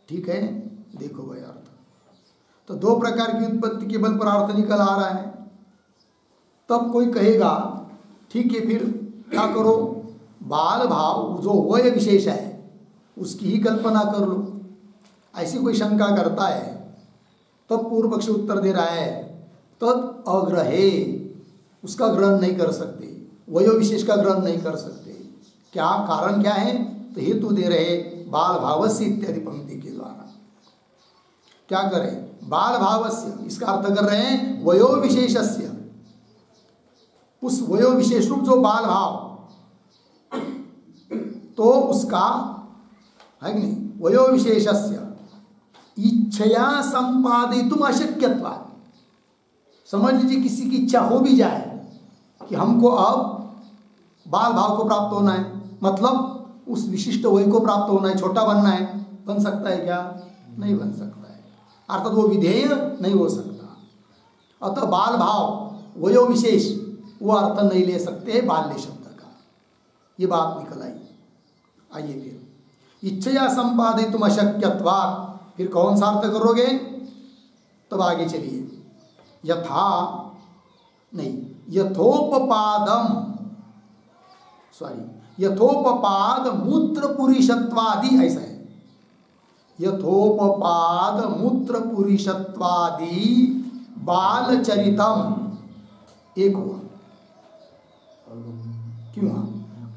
ठीक है, देखो भाई अर्थ तो दो प्रकार की उत्पत्ति के बल पर अर्थ निकल आ रहा है। तब कोई कहेगा ठीक है फिर क्या करो, बाल भाव जो वय विशेष है उसकी ही कल्पना कर लो, ऐसी कोई शंका करता है। तब पूर्व पक्ष उत्तर दे रहा है तद अग्रहे, उसका ग्रहण नहीं कर सकते, वयो विशेष का ग्रहण नहीं कर सकते। क्या कारण क्या है, तो हेतु दे रहे बाल भावस्य इत्यादि पंक्ति के द्वारा। क्या करें, बाल भावस्य इसका अर्थ कर रहे हैं वयो विशेषस्य, उस वयो विशेष रूप जो बाल भाव तो उसका है कि नहीं, वयो विशेषस्य इच्छया संपादितुम अशक्यत्वात्। समझ लीजिए किसी की इच्छा हो भी जाए कि हमको अब बाल भाव को प्राप्त होना है, मतलब उस विशिष्ट वय को प्राप्त होना है, छोटा बनना है, बन सकता है क्या, नहीं बन सकता है, अर्थात वो विधेय नहीं हो सकता। अतः बाल भाव वयो विशेष वो अर्थ नहीं ले सकते बाल्य शब्द का, ये बात निकल आई। आइए फिर इच्छया संपादितुम अशक्यत्वात्, फिर कौन सा अर्थ करोगे, तब आगे चलिए। यथा नहीं, यथोपपादम यथोपपाद मूत्र पुरुषत्वादि, ऐसा है यथोपपाद मूत्र पुरुषत्वादि बाल चरितम एक हुआ। क्यों,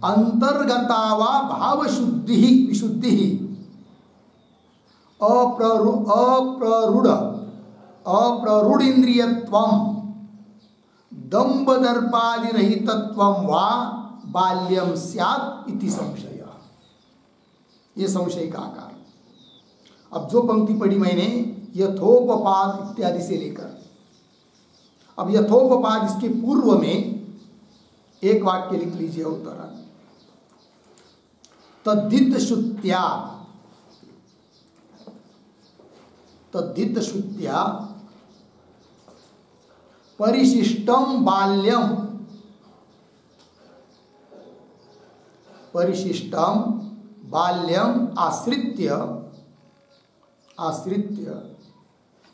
अंतर्गता वा भाव शुद्धि विशुद्धि अप्ररूढ़ इंद्रियत्वम दंभ दर्पादि रहितत्वम वा बाल्यम स्यात् इति संशय। ये संशय का आकार। अब जो पंक्ति पढ़ी मैंने यथोपपाद इत्यादि से लेकर, अब यथोपपाद इसके पूर्व में एक वाक्य लिख लीजिए उत्तरण, तद्धित श्रुत्या, तद्धित श्रुत्या परिशिष्टम बाल्यम, परिशिष्टम बाल्यम आश्रित्य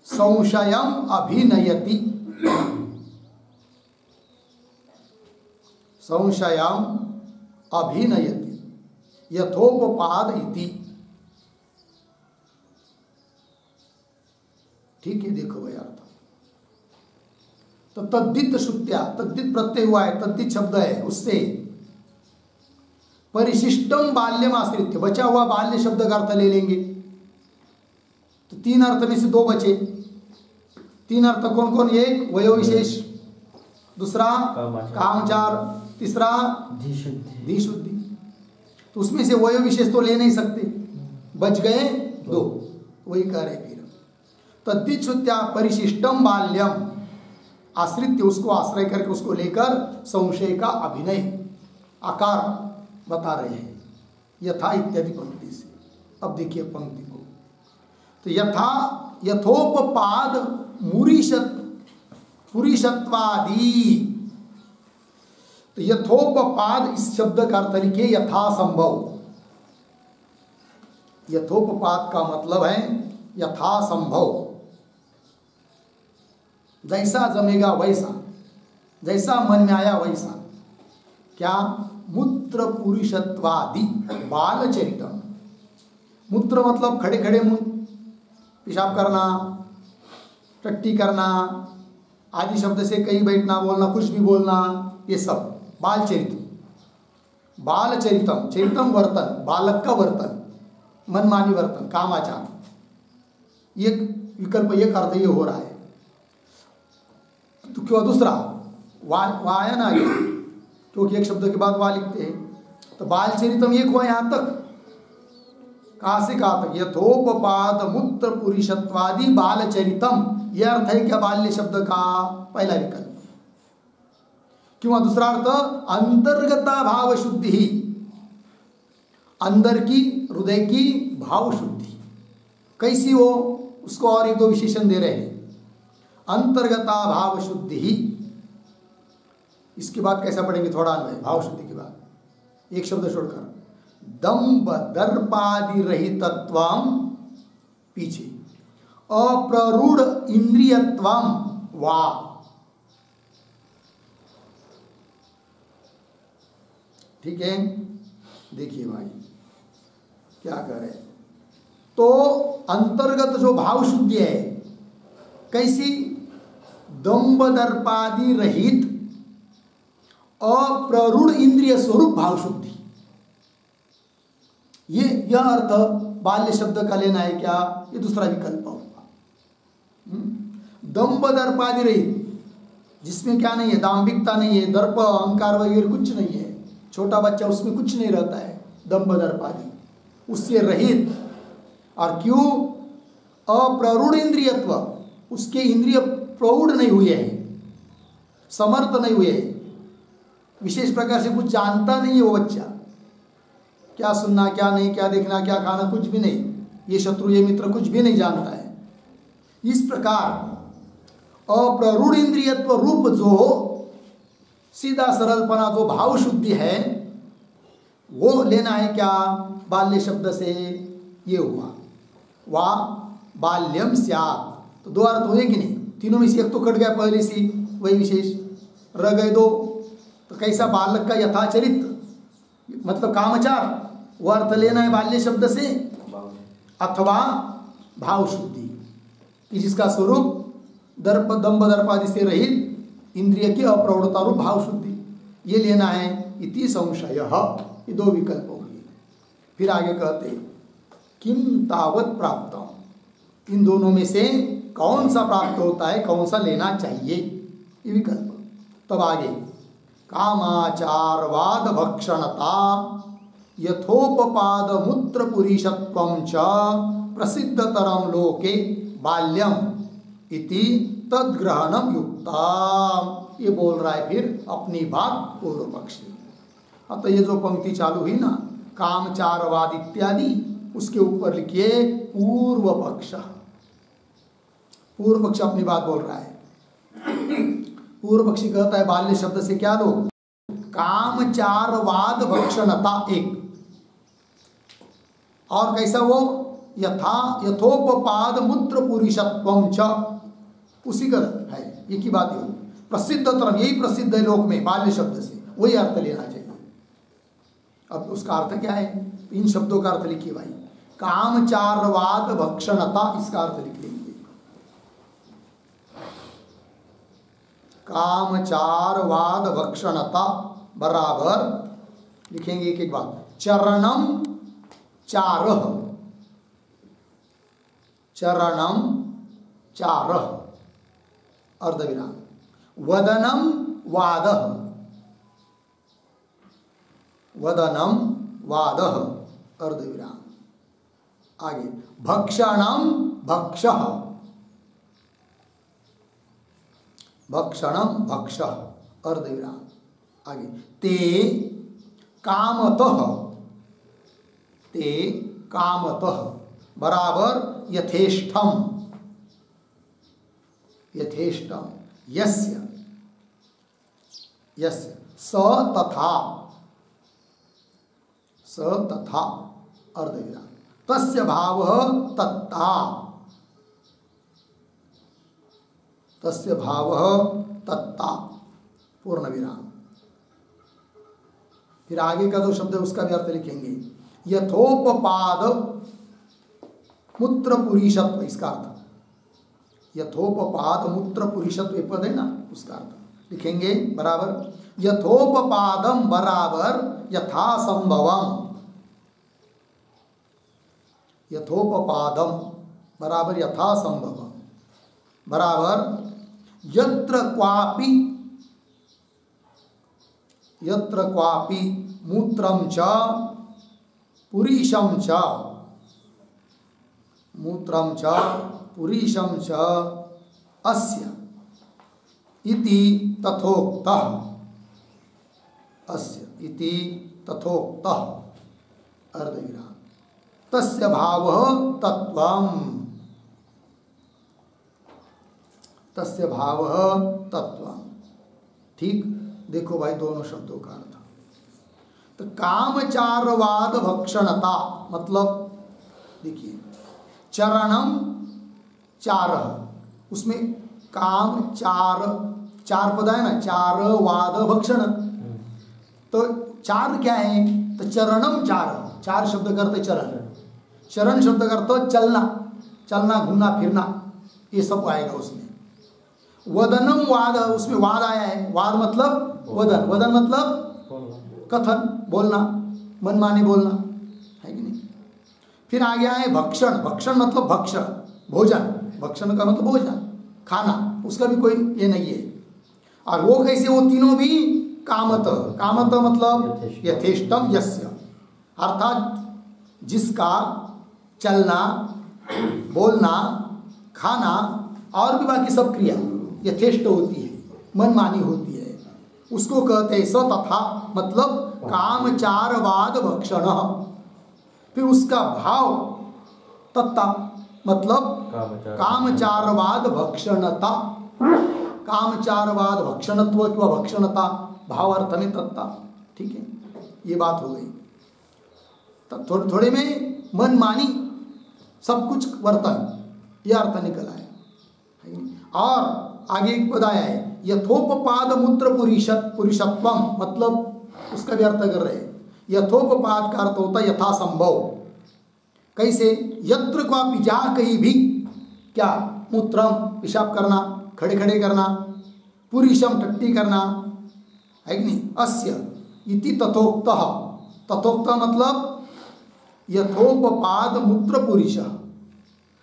संशयम अभिनयति, संशयम अभिनयति यथोपपाद इति। ठीक है, देखो भाई अर्थ। तो तद्धित श्रुत्या, तद्धित प्रत्यय हुआ है, तद्धित शब्द है, उससे परिशिष्टम बाल्यम आश्रित्य, बचा हुआ बाल्य शब्द का अर्थ ले लेंगे तो तीन अर्थ में से दो बचे। तीन अर्थ कौन कौन, एक वयो विशेष, दूसरा कामचार, तीसरा धी शुद्धि। तो उसमें से वयो विशेष तो ले नहीं सकते, बच गए दो, वही कह रहे फिर तद्धित श्रुत्या परिशिष्टम बाल्यम आश्रित्य, उसको आश्रय करके उसको लेकर संशय का अभिनय आकार बता रहे हैं यथा इत्यादि पंक्ति से। अब देखिए पंक्ति को, तो यथा यथोपपाद पुरुषत्वादि, तो यथोपपाद इस शब्द का अर्थ लिखिए यथा संभव। यथोपपाद का मतलब है यथा संभव, जैसा जमेगा वैसा, जैसा मन में आया वैसा। क्या, मूत्र पुरुषत्वादि बाल चरितम। मूत्र मतलब खड़े खड़े पेशाब करना, टट्टी करना आदि शब्द से कहीं बैठना, बोलना, कुछ भी बोलना, ये सब बाल चरित। बाल चरितम, चरितम वर्तन, बालक का वर्तन, मनमानी वर्तन, कामाचार। ये विकल्प, एक अर्थ ये हो रहा है। तो क्यों दूसरा वायन आ गया, क्योंकि एक शब्द के बाद वा लिखते हैं। तो बाल चरितम एक हुआ यहाँ तक, कहाँ से कहाँ तक, यथोपपाद मूत्र पुरुषत्वादि बाल चरितम, यह अर्थ है क्या बाल्य शब्द का, पहला विकल्प। क्यों, दूसरा अर्थ अंतर्गता भाव शुद्धि, अंदर की हृदय की भाव शुद्धि। कैसी हो, उसको और एक दो विशेषण दे रहे हैं। अंतर्गता भाव शुद्धि ही, इसके बाद कैसा पढ़ेंगे थोड़ा अन्वय, भाव शुद्धि के बाद एक शब्द छोड़कर, दंभ दर्पादि रहितत्वम पीछे, अप्ररूढ़ इंद्रियत्वम वा। ठीक है, देखिए भाई क्या करे। तो अंतर्गत जो भाव शुद्धि है कैसी, दंभ दर्पादि रहित अप्ररूढ़ इंद्रिय स्वरूप भाव शुद्धि। यह अर्थ बाल्य शब्द का लेना है क्या, ये दूसरा विकल्प होगा। दंभ दर्पादि रहित, जिसमें क्या नहीं है, दाम्भिकता नहीं है, दर्प अहंकार वगैरह कुछ नहीं है, छोटा बच्चा उसमें कुछ नहीं रहता है, दंभ दर्पादि उससे रहित। और क्यों, अप्ररूढ़ इंद्रियत्व, उसके इंद्रिय प्रौढ़ नहीं हुए हैं, समर्थ नहीं हुए हैं, विशेष प्रकार से कुछ जानता नहीं है वो बच्चा, क्या सुनना क्या नहीं, क्या देखना क्या खाना, कुछ भी नहीं, ये शत्रु ये मित्र कुछ भी नहीं जानता है। इस प्रकार अप्ररूढ़ इंद्रियत्व रूप जो सीधा सरलपना जो भाव शुद्धि है वो लेना है क्या, बाल्य शब्द से ये हुआ, वा बाल्यम स्यात्। तो दो अर्थ हुए कि नहीं, तीनों में से एक तो कट गया पहले से, वही विशेष रह गए दो। तो कैसा, बालक का यथाचरित मतलब कामचार, वो अर्थ लेना है बाल्य शब्द से, अथवा भाव शुद्धि कि जिसका स्वरूप दर्प दंभ दर्पादि से रहित इंद्रिय की अप्रौढ़ता रूप भाव शुद्धि, ये लेना है। इति संशयः, ये दो विकल्प हो गए। फिर आगे कहते किम तावत् प्राप्तम्, इन दोनों में से कौन सा प्राप्त होता है, कौन सा लेना चाहिए, ये विकल्प। तब आगे कामाचारवाद भक्षणता यथोपपाद मूत्र पुरीशत्वं च प्रसिद्धतरं लोके बाल्यम इति तद्ग्रहणम युक्ता। ये बोल रहा है फिर अपनी बात पूर्व पक्षी। अतः ये जो पंक्ति चालू हुई ना, कामचारवाद इत्यादि, उसके ऊपर लिखिए पूर्व पक्ष। पूर्व पक्ष अपनी बात बोल रहा है। पूर्व पक्षी कहता है बाल्य शब्द से क्या लो, कामचारवाद भक्षणता एक, और कैसा वो, यथोपपाद मूत्र पुरीशत्वं च, उसी का है, ये की बात है। प्रसिद्ध तरम, यही प्रसिद्ध है लोक में बाल्य शब्द से, वही अर्थ लेना चाहिए। अब उसका अर्थ क्या है, इन शब्दों का अर्थ लिखिए भाई, कामचारवाद भक्षणता, इसका अर्थ लिख लेंगे। कामचारवाद भक्षणता बराबर लिखेंगे एक एक बात, चरणम चारह, चरणम चारह अर्धविराम, वदनम वादः, वदनम वादः अर्धविराम, आगे भक्षणम भक्षः, भक्षणम भक्षः अर्धविराम, आगे ते कामतः, ते कामतः बराबर यथेष्टम, यथेष्टम, यस्य, यस्य स तथा, स तथा अर्धविराम, तस्य भावः तत्ता, तस्य भावः तत्ता पूर्ण विराम। फिर आगे का जो शब्द है उसका भी अर्थ लिखेंगे, यथोपपाद मूत्र पुरीशत्व, इसका अर्थ यथोपपाद मूत्र पुरीशत्व पद है ना, उसका अर्थ लिखेंगे बराबर, यथोपपादम बराबर यथा संभवम, यथोपपादम बराबर यथा संभवम बराबर यत्र क्वापि, यत्र क्वापि मूत्रम च पुरीशम च, मूत्रम च पुरीशम च अस्य इति तथोक्तः, अस्य इति तथोक्तः अर्धविराम, तस्य भावः तत्वम्, तस्य भाव तत्व। ठीक, देखो भाई दोनों शब्दों का अर्थ। तो कामचारवाद भक्षणता मतलब देखिए, चरणम चार, उसमें काम चार, चार पद है ना, चार वाद भक्षण। तो चार क्या है? तो चरणम चार, चार शब्द करते चरण, चरण शब्द करते चलना, चलना घूमना फिरना, ये सब आएगा उसमें। वदनम वाद, उसमें वाद आया है, वाद मतलब वदन, वदन मतलब कथन, बोलना, मनमानी बोलना, है कि नहीं। फिर आ गया है भक्षण, भक्षण मतलब भक्ष, भोजन, भक्षण का मतलब भोजन, खाना, उसका भी कोई ये नहीं है। और वो कैसे? वो तीनों भी कामत, कामत मतलब यथेष्टम यस्य, अर्थात जिसका चलना, बोलना, खाना और भी बाकी सब क्रिया यथेष्ट होती है, मनमानी होती है, उसको कहते हैं स तथा, मतलब कामचारवाद भक्षण। फिर उसका भाव तत्ता मतलब कामचारवाद भक्षणता, कामचारवाद भक्षणत्व अथवा भक्षणता भाव अर्थ में तत्ता। ठीक है, ये बात हो गई। तब थोड़े थोड़े में मनमानी सब कुछ वर्तन, यह अर्थ निकल आया। और आगे एक पद आया है यथोपपाद मूत्र पुरुषत्वम, मतलब उसका भी अर्थ कर रहे हैं। यथोपपाद का अर्थ होता है यथासंभव। कैसे? यत्र क्वापि, जहाँ कहीं भी, क्या? मूत्रम पेशाब करना, खड़े खड़े करना, पुरुषम टट्टी करना, है कि नहीं। अस्य इति तथोक्त, तथोक्त मतलब यथोपपाद मूत्र पुरुष,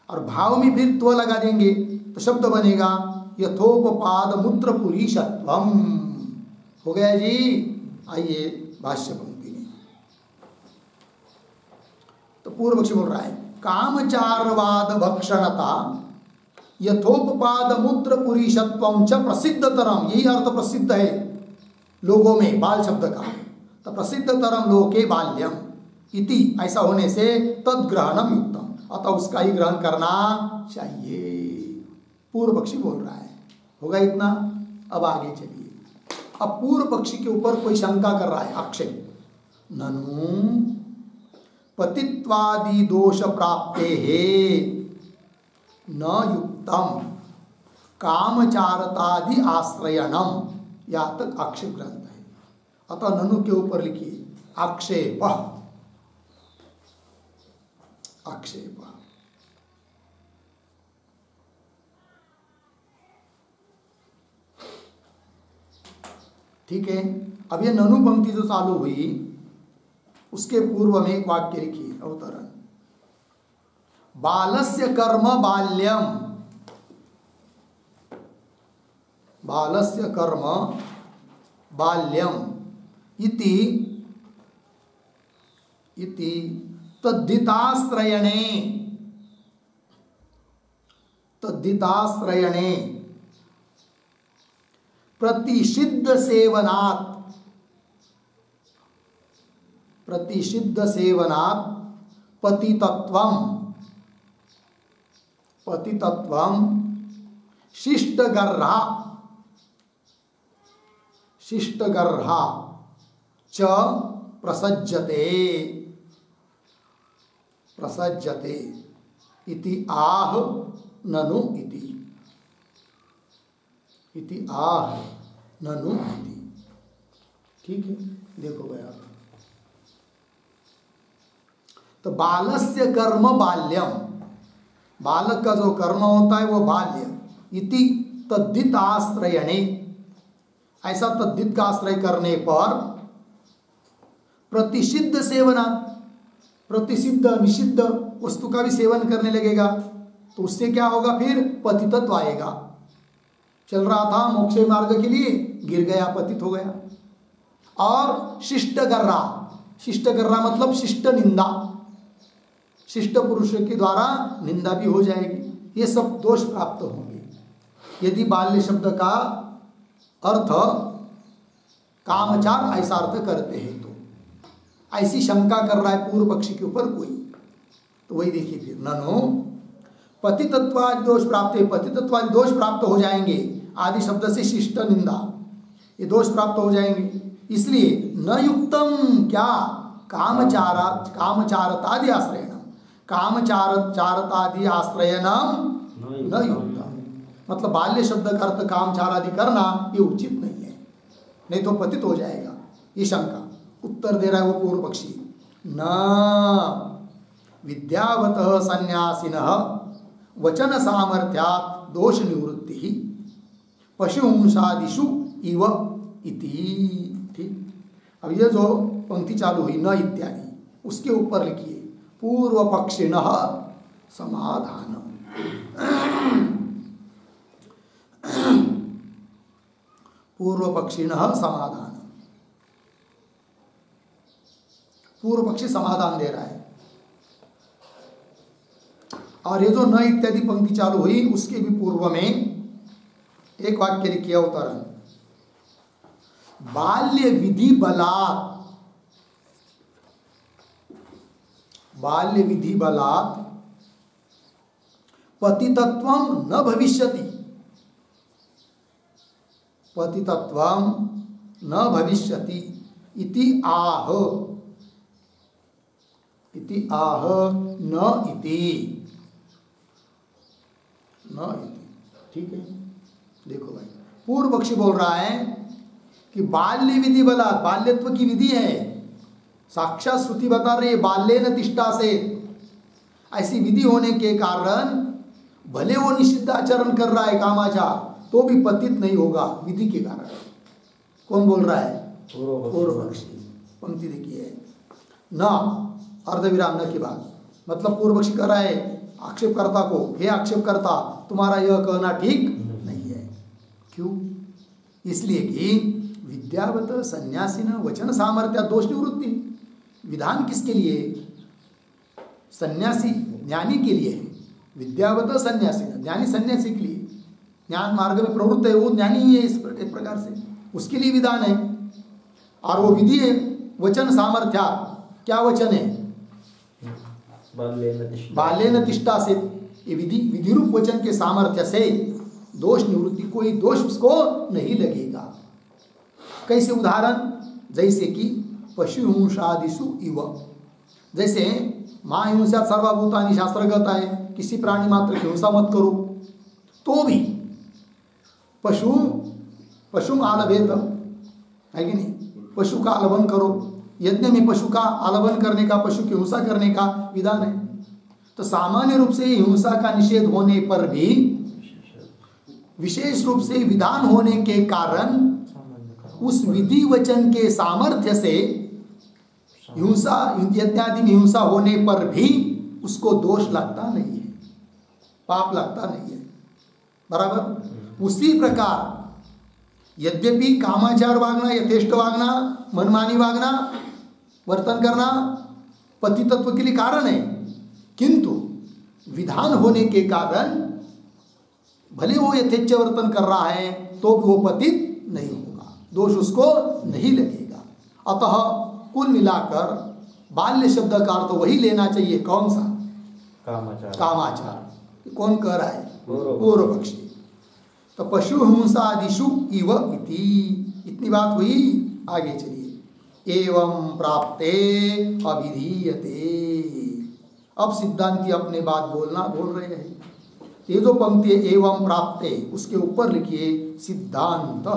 और भाव में फिर त्व लगा देंगे तो शब्द बनेगा यथोपपाद मूत्र पुरुषत्वम। हो गया जी। आइए भाष्य पंक्ति में, तो पूर्व पक्षी बोल रहा है कामचारवाद भक्षणता यथोपपाद मूत्र पुरुषत्वम च प्रसिद्धतरम, यही अर्थ प्रसिद्ध है लोगों में बाल शब्द का। तो प्रसिद्धतरम लोके बाल्यम इति, ऐसा होने से तद्ग्रहणम युक्तम, अतः उसका ही ग्रहण करना चाहिए। पूर्व पक्षी बोल रहा है। होगा इतना। अब आगे चलिए। अब पूर्व पक्षी के ऊपर कोई शंका कर रहा है, आक्षेप। ननु पतित्वादि दोष प्राप्ते है न युक्तम कामचारतादि आश्रयणम, यहाँ तक आक्षेप ग्रंथ है। अतः ननु के ऊपर लिखिए आक्षेप, आक्षेप। ठीक है। अब ये ननु पंक्ति जो चालू हुई उसके पूर्व में एक वाक्य लिखिए, अवतरण। बालस्य कर्म बाल्यम, बालस्य कर्म बाल्यम इति तद्धिताश्रयणे, तद्धिताश्रयणे प्रतिषिद्ध सेवनात्, प्रतिषिद्ध सेवनात् पतितत्वम, पतितत्वम शिष्टगर्हा, शिष्टगर्हा च प्रसज्जते, प्रसज्जते इति आह ननु इति, इति आह ननु इति। ठीक है, देखो भैया। तो बालस्य कर्म बाल्यम, बालक का जो कर्म होता है वो बाल्य, इति तद्धित आश्रयणे, ऐसा तद्धित का आश्रय करने पर प्रतिषिद्ध सेवना, प्रतिषिद्ध निषिद्ध वस्तु का भी सेवन करने लगेगा तो उससे क्या होगा? फिर पतितत्व आएगा। चल रहा था मोक्ष मार्ग के लिए, गिर गया, पतित हो गया। और शिष्टगर्रा, शिष्टगर्रा मतलब शिष्ट निंदा, शिष्ट पुरुष के द्वारा निंदा भी हो जाएगी। ये सब दोष प्राप्त होंगे यदि बाल्य शब्द का अर्थ कामचार ऐसा अर्थ करते हैं तो। ऐसी शंका कर रहा है पूर्व पक्षी के ऊपर कोई, तो वही देखिए फिर। ननु पतितत्वादि दोष प्राप्त है, पतितत्वादि दोष प्राप्त हो जाएंगे। आदि शब्द से शिष्ट निंदा, ये दोष प्राप्त हो जाएंगे। इसलिए न युक्तम क्या कामचारतादि आश्रयण, कामचारतादि आश्रयण न युक्तम, मतलब बाल्य शब्द का अर्थ कामचारादि करना ये उचित नहीं है, नहीं तो पतित हो जाएगा। ये शंका उत्तर दे रहा है वो पूर्व पक्षी। न विद्यावतः सन्यासिनः वचन सामर्थ्यात् दोष निवृत्ति ही पशुंसादिषु इव इति। ठीक, अब ये जो पंक्ति चालू हुई न इत्यादि, उसके ऊपर लिखिए पूर्व पक्षिणः समाधानम। पूर्व पक्षिणः समाधान, पूर्व पक्षी समाधान दे रहा है। और ये जो न इत्यादि पंक्ति चालू हुई उसके भी पूर्व में एक वाक्य लिखिए अवतरण, बाल्य विधि बलात्, बाल्य विधि बलात् पतितत्वं न भविष्यति, पतितत्वं न भविष्यति इति आह, इति आह न इति, न इति। ठीक है, देखो भाई पूर्व पक्षी बोल रहा है कि बाल्य विधि बला, बाल्यत्व की विधि है, साक्षात श्रुति बता रही है बाल्येन तिष्ठा से, ऐसी विधि होने के कारण भले वो निषिद्ध आचरण कर रहा है कामाचार, तो भी पतित नहीं होगा विधि के कारण। कौन बोल रहा है? पूर्व पक्षी। पंक्ति देखिए, न अर्धविराम न के बाद, मतलब पूर्व पक्षी कर रहा है आक्षेपकर्ता को, हे आक्षेपकर्ता तुम्हारा यह कहना ठीक नहीं है। क्यों? इसलिए कि विद्यावत सन्यासीन वचन सामर्थ्य दोष निवृत्ति, विधान किसके लिए? सन्यासी ज्ञानी के लिए है। विद्यावत सन्यासी, ज्ञानी सन्यासी के लिए, ज्ञान मार्ग में प्रवृत्त है वो ज्ञानी ही है इस एक प्रकार से, उसके लिए विधान है। और वो विधि है वचन सामर्थ्य, क्या वचन है? बाल्येन तिष्ठा से, ये विधि विधि रूप वचन के सामर्थ्य से दोष निवृत्ति, कोई दोष उसको नहीं लगेगा। कैसे? उदाहरण, जैसे कि पशु हिंसादिषु इव, जैसे माँ हिंसा सर्वभूतानि शास्त्र कहता है किसी प्राणी मात्र की हिंसा मत करो, तो भी पशु आलभेत है कि नहीं, पशु का आलभन करो, यज्ञ में पशु का आलभन करने का, पशु की हिंसा करने का विधान है। तो सामान्य रूप से हिंसा का निषेध होने पर भी विशेष रूप से विधान होने के कारण उस विधि वचन के सामर्थ्य से हिंसा इत्यादि में हिंसा होने पर भी उसको दोष लगता नहीं है, पाप लगता नहीं है। बराबर उसी प्रकार यद्यपि कामाचार वागना, यथेष्ट वागना, मनमानी वागना, वर्तन करना पतितत्व के लिए कारण है, किंतु विधान होने के कारण भले वो यथेच्छ वर्तन कर रहा है तो भी वो पतित नहीं होगा, दोष उसको नहीं लगेगा। अतः कुल मिलाकर बाल्य शब्द का अर्थ वही लेना चाहिए, कौन सा? कामाचार। कामाचार कौन कह रहा है? पूर्व पक्षी। तो पशु हिंसादिषु इव इति, इतनी बात हुई। आगे चलिए, एवं प्राप्ते अभिधीयते। अब सिद्धांती अपने बात बोल रहे हैं। ये जो पंक्ति है एवं प्राप्ते, उसके ऊपर लिखिए सिद्धांत,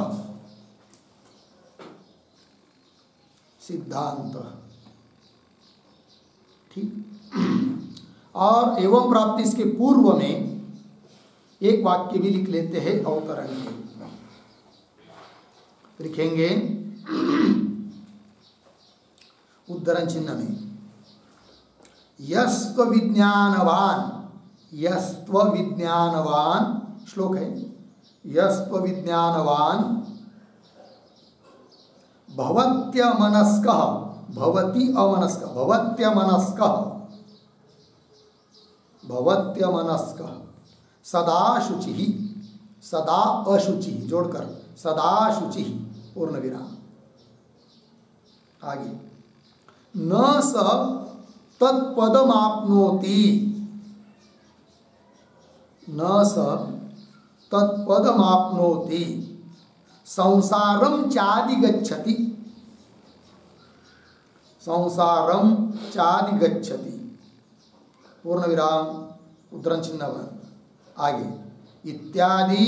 सिद्धांत। ठीक। और एवं प्राप्ति इसके पूर्व में एक वाक्य भी लिख लेते हैं अवतरण के रूप में। लिखेंगे उद्धरण चिन्ह में, यस्त्व विज्ञानवान, यस्त्व विज्ञानवान, श्लोक है, यस्त्व विज्ञानवान भवत्यमनस्कः, भवति अमनस्क, भवत्यमनस्कः, भवत्यमनस्कः सदा शुचि, सदा अशुचि जोड़कर सदा शुचि पूर्ण विराम। आगे, न स तत्पदमाप्नोति, न स तत्पदमाप्नोति संसारम चादिगच्छति, संसारम चादिगच्छति, पूर्ण विराम उद्धरण चिन्ह पर आगे इत्यादि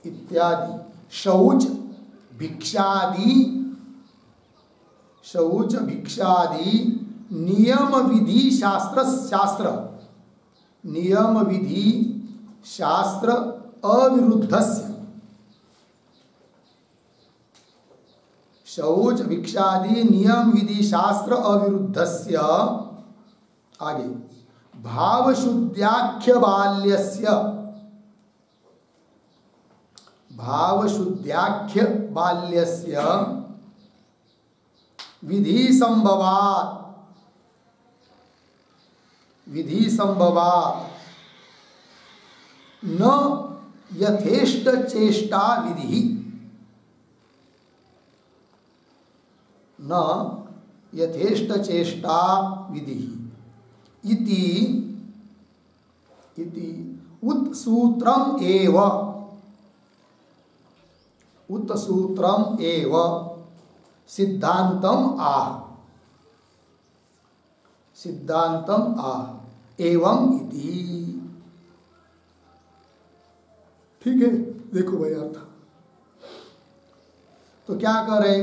इत्यादि शौच भिक्षादि, शौच भिक्षादि नियम विधि शास्त्र, शास्त्र नियम विधि शास्त्र अविरुद्धस्य, शौच भिक्षादि नियम विधि शास्त्र अविरुद्धस्य आगे भावशुद्ध्याख्य बाल्यस्य, भावशुद्ध्याख्य बाल्यस्य विधि संभवात्, विधि संभवात् न यथेष्ट चेष्टा विधि, न यथेष्ट चेष्टा विधि इति इति उत्सूत्रम एव, उत्सूत्रम एव सिद्धांतम आह, सिद्धांतम आह एवं इति। ठीक है, देखो भाई अर्थ तो क्या करे,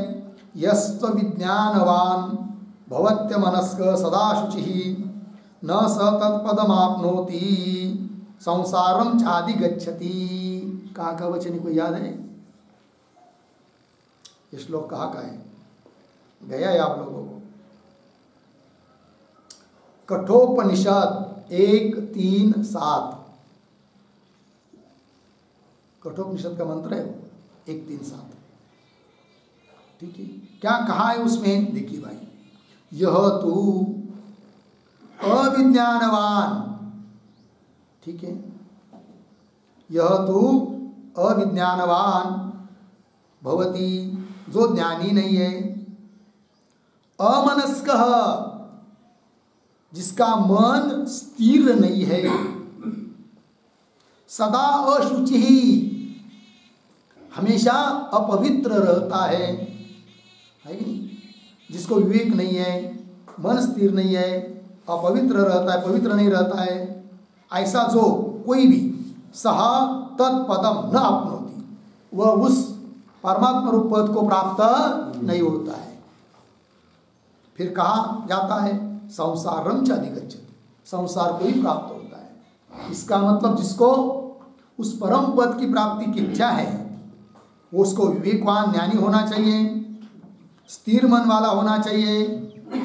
यस्त्व विज्ञानवान भवत्य मनस्क सदा शुचि न स तत्पदमाप्नोति संसारम चादि गच्छति। कहाँ का वचन को याद है? ये श्लोक कहाँ का है? गया है आप लोगों को? कठोपनिषद 1-3-7, कठोपनिषद का मंत्र है वो 1-3-7। ठीक है, क्या कहा है उसमें? देखिए भाई, यह तू अविज्ञानवान, ठीक है, यह तू अविज्ञानवान भवती, जो ज्ञानी नहीं है, अमनस्कः, जिसका मन स्थिर नहीं है, सदा अशुचि, हमेशा अपवित्र रहता है कि नहीं? जिसको विवेक नहीं है, मन स्थिर नहीं है, अपवित्र रहता है, पवित्र नहीं रहता है, ऐसा जो कोई भी सह तत्पदम न अपनोति, वह उस परमात्मा रूप पद को प्राप्त नहीं होता है। फिर कहा जाता है संसारम च अधिगच्छति, संसार को ही प्राप्त होता है। इसका मतलब जिसको उस परम पद की प्राप्ति की इच्छा है, वो उसको विवेकवान ज्ञानी होना चाहिए, स्थिर मन वाला होना चाहिए,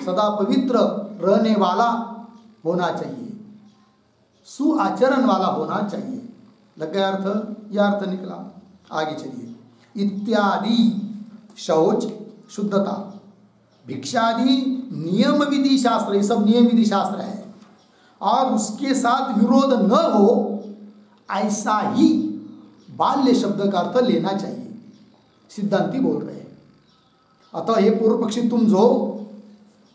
सदा पवित्र रहने वाला होना चाहिए, सुआचरण वाला होना चाहिए। लग गया अर्थ? यह अर्थ निकला। आगे चलिए, इत्यादि शौच शुद्धता, भिक्षादि नियम विधि शास्त्र, ये सब नियम विधि शास्त्र है, और उसके साथ विरोध न हो ऐसा ही बाल्य शब्द का अर्थ लेना चाहिए, सिद्धांती बोल रहे हैं। अतः ये पूर्व पक्षी, तुम जो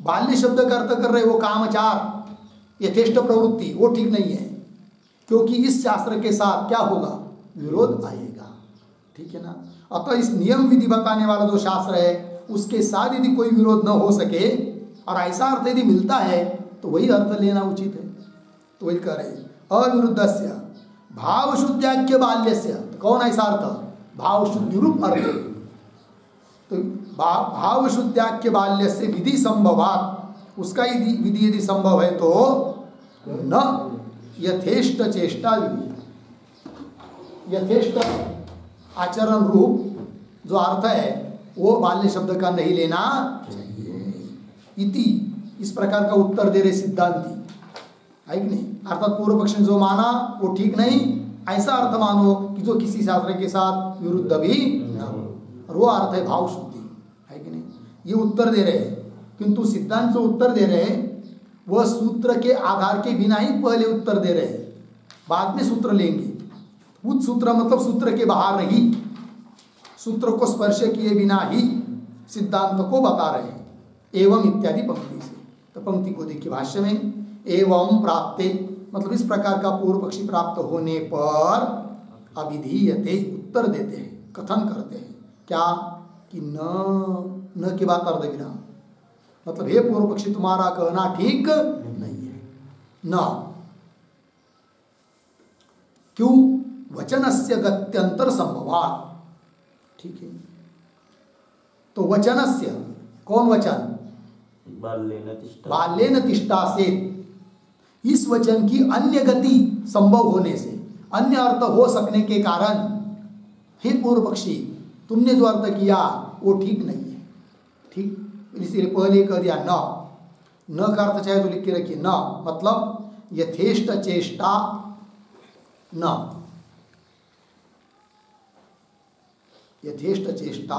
बाल्य शब्द का अर्थ कर रहे हो, कामचार, यथेष्ट प्रवृत्ति, वो ठीक नहीं है, क्योंकि इस शास्त्र के साथ क्या होगा? विरोध आएगा। ठीक है ना? अतः इस नियम विधि बताने वाला जो शास्त्र है, उसके साथ यदि कोई विरोध न हो सके और ऐसा अर्थ यदि मिलता है तो वही अर्थ लेना उचित है। तो वही कह रहे अविरुद्धस्य भाव शुद्ध्याख्य बाल्यस्य, तो कौन ऐसा अर्थ? भाव शुद्धि रूप अर्थ। तो भाव शुद्ध्याख्य बाल्य से विधि संभवात, उसका विधि यदि संभव है तो न यथेष्ट चेष्टा विधि, यथेष्ट आचरण रूप जो अर्थ है वो बाल्य शब्द का नहीं लेना चाहिए। इति, इस प्रकार का उत्तर दे रहे सिद्धांती, है कि नहीं? अर्थात पूर्व पक्ष ने जो माना वो ठीक नहीं, ऐसा अर्थ मानो कि जो किसी शास्त्र के साथ विरुद्ध भी न हो, और वो अर्थ है भाव शुद्धि, है कि नहीं? ये उत्तर दे रहे हैं, किंतु सिद्धांत जो उत्तर दे रहे हैं वह सूत्र के आधार के बिना ही पहले उत्तर दे रहे हैं, बाद में सूत्र लेंगे। उत सूत्र मतलब सूत्र के बाहर नहीं, सूत्र को स्पर्श किए बिना ही सिद्धांत को बता रहे हैं। एवं इत्यादि पंक्ति से, तो पंक्ति को देखिए भाष्य में, एवं प्राप्ते मतलब इस प्रकार का पूर्व पक्षी प्राप्त होने पर अविधीयते उत्तर देते हैं, कथन करते हैं क्या कि न के बाद अर्धविराम, मतलब हे पूर्व पक्षी तुम्हारा कहना ठीक नहीं है। न क्यों? वचनस्य गत्यंतर संभवात्। ठीक है, तो वचनस्य कौन वचन? बाल्येन तिष्ठा से, इस वचन की अन्य गति संभव होने से, अन्य अर्थ हो सकने के कारण हे पूर्व पक्षी तुमने जो अर्थ किया वो ठीक नहीं है। ठीक, इसलिए पहले कह दिया न का अर्थ चाहे तो लिख के रखिए, न मतलब यथेष्ट चेष्टा, न यथेष्ट चेष्टा,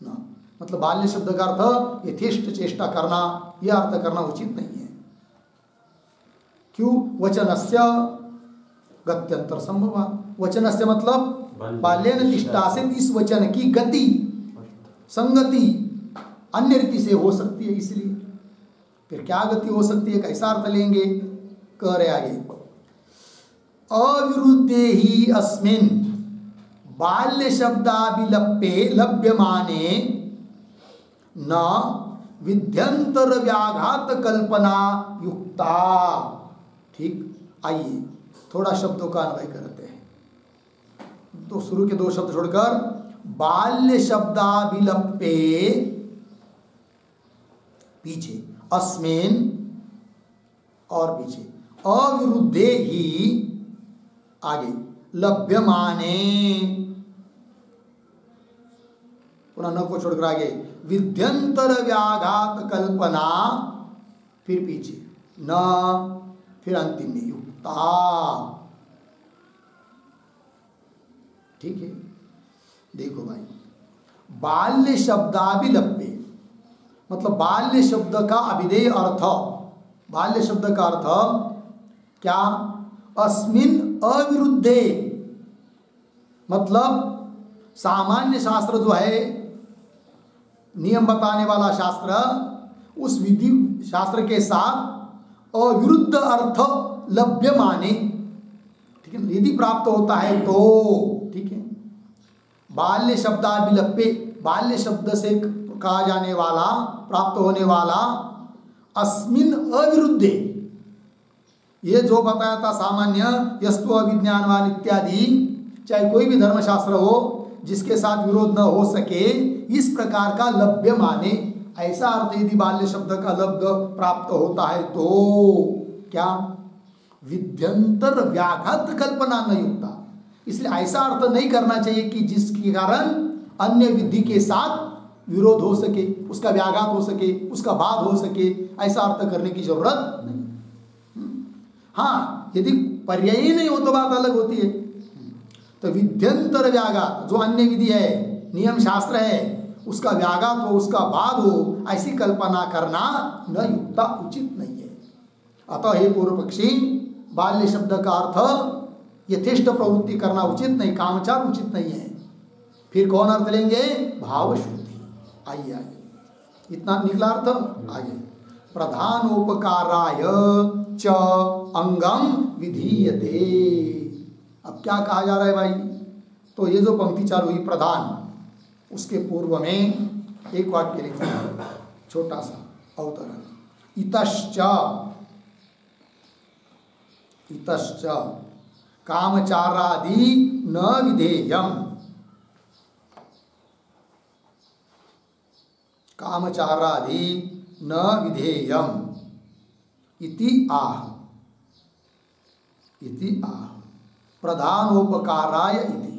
न मतलब बाल्य शब्द का अर्थ यथेष्ट चेष्टा करना, यह अर्थ करना उचित नहीं है। क्यों? वचनस्य गत्यंतर संभवात्, वचनस्य मतलब बाल्येन तिष्ठा से, इस वचन की गति संगति अन्य रीति से हो सकती है। इसलिए फिर क्या गति हो सकती है, कैसा अर्थ लेंगे? कह रहे आगे, अविरुद्धे ही अस्मिन् बाल्य शब्दाभिलप्ये लभ्यमाने न विध्यंतर व्याघात कल्पना युक्ता। ठीक, आइए थोड़ा शब्दों का अन्वय करते हैं। तो शुरू के दो शब्द छोड़कर बाल्य शब्दाभिलप्ये, पीछे अस्मिन् और पीछे अविरुद्धे ही, आगे लभ्यमाने, पुनः न को छोड़कर आगे विध्यंतर व्याघात कल्पना, फिर पीछे न, फिर अंतिम में युक्ता। ठीक है, देखो भाई, बाल्य शब्दाभिलप्ये मतलब बाल्य शब्द का अभिधेय अर्थ, बाल्य शब्द का अर्थ क्या? अस्मिन् अविरुद्धे, मतलब सामान्य शास्त्र जो है, नियम बताने वाला शास्त्र, उस विधि शास्त्र के साथ अविरुद्ध अर्थ लभ्य माने। ठीक है, यदि प्राप्त होता है तो ठीक है। बाल्य शब्दाभिलप्ये, बाल्य शब्द से कहा जाने वाला, प्राप्त होने वाला अस्मिन् अविरुद्धे, ये जो बताया था सामान्य यस्तु अविज्ञानवान इत्यादि, चाहे कोई भी धर्मशास्त्र हो जिसके साथ विरोध न हो सके, इस प्रकार का लभ्य माने, ऐसा अर्थ यदि बाल्य शब्द का लब्ध प्राप्त होता है तो क्या? विध्यंतर व्याघात कल्पना न युक्ता। इसलिए ऐसा अर्थ नहीं करना चाहिए कि जिसके कारण अन्य विधि के साथ विरोध हो सके, उसका व्याघात हो सके, उसका बाध हो सके, ऐसा अर्थ करने की जरूरत नहीं। हाँ, यदि पर्यायी नहीं हो तो बात अलग होती है। तो विध्यंतर व्याघात, जो अन्य विधि है, नियम शास्त्र है, उसका व्याघात हो, उसका बाध हो, ऐसी कल्पना करना न युक्ता, उचित नहीं है। अतः हे पूर्व पक्षी, बाल्य शब्द का अर्थ यथेष्ट प्रवृत्ति करना उचित नहीं, कामचार उचित नहीं है। फिर कौन अर्थ लेंगे? भाव शुद्धि। आइए आइए, इतना निकला अर्थ। आगे प्रधानोपकाराय च अंगम विधीयते। अब क्या कहा जा रहा है भाई? तो ये जो पंक्ति चालू हुई प्रधान, उसके पूर्व में एक वाक्य लिखा है, छोटा सा अवतरण, इतश्च, इतश्च कामचारादि न विधेयम, कामचारादि न विधेयम इति आह, इति आह प्रधानोपकाराय इति,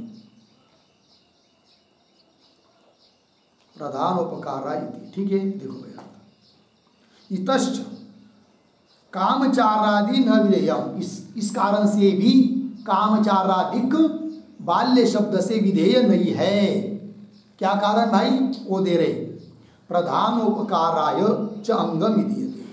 प्रधानोपकाराय इति। ठीक है, देखो भैया, इतश्च कामचारादि न विधेयम, इस कारण से भी कामचारादिक बाल्य शब्द से विधेय नहीं है। क्या कारण भाई? वो दे रहे, प्रधानोपकाराय च अंगम विधीयते।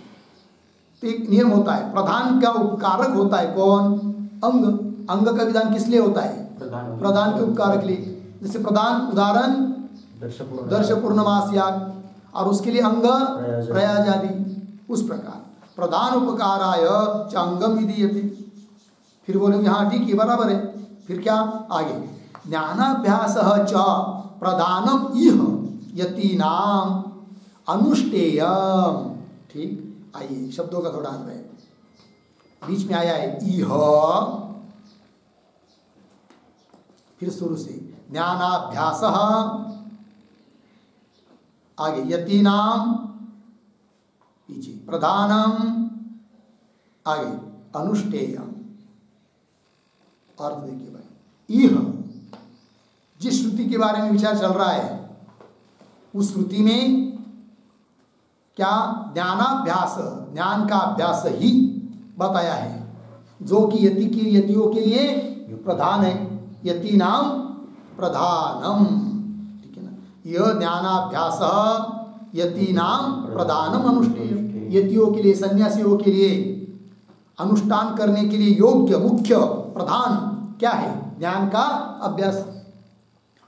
तो एक नियम होता है, प्रधान का उपकारक होता है कौन? अंग। अंग का विधान किस लिए होता है? प्रधान के उपकारक लिए। जैसे प्रधान उदाहरण दर्श पूर्णमास याग, और उसके लिए अंग प्रयाज आदि। उस प्रकार प्रधान उपकाराय च अंगम विधीयते। फिर बोलेंगे हाँ ठीक है बराबर है। फिर क्या आगे, ज्ञानाभ्यास च प्रधानम इह यतीनाम अनुष्ठेयम। ठीक, आइए शब्दों का थोड़ा अन्वय, बीच में आया है इह, फिर शुरू से ज्ञानाभ्यास, आगे यतीनाम, पीछे प्रधानम, आगे अनुष्ठेयम। अर्थ देखिए भाई, इह जिस श्रुति के बारे में विचार चल रहा है उस श्रुति में क्या ज्ञानाभ्यास, ज्ञान का अभ्यास ही बताया है, जो कि यतियों के लिए प्रधान है। यति नाम प्रधानम, ठीक है ना। यह ज्ञानाभ्यास यति नाम प्रधानम अनुष्ठेय, यतियों के लिए, सन्यासियों के लिए अनुष्ठान करने के लिए योग्य मुख्य प्रधान क्या है, ज्ञान का अभ्यास।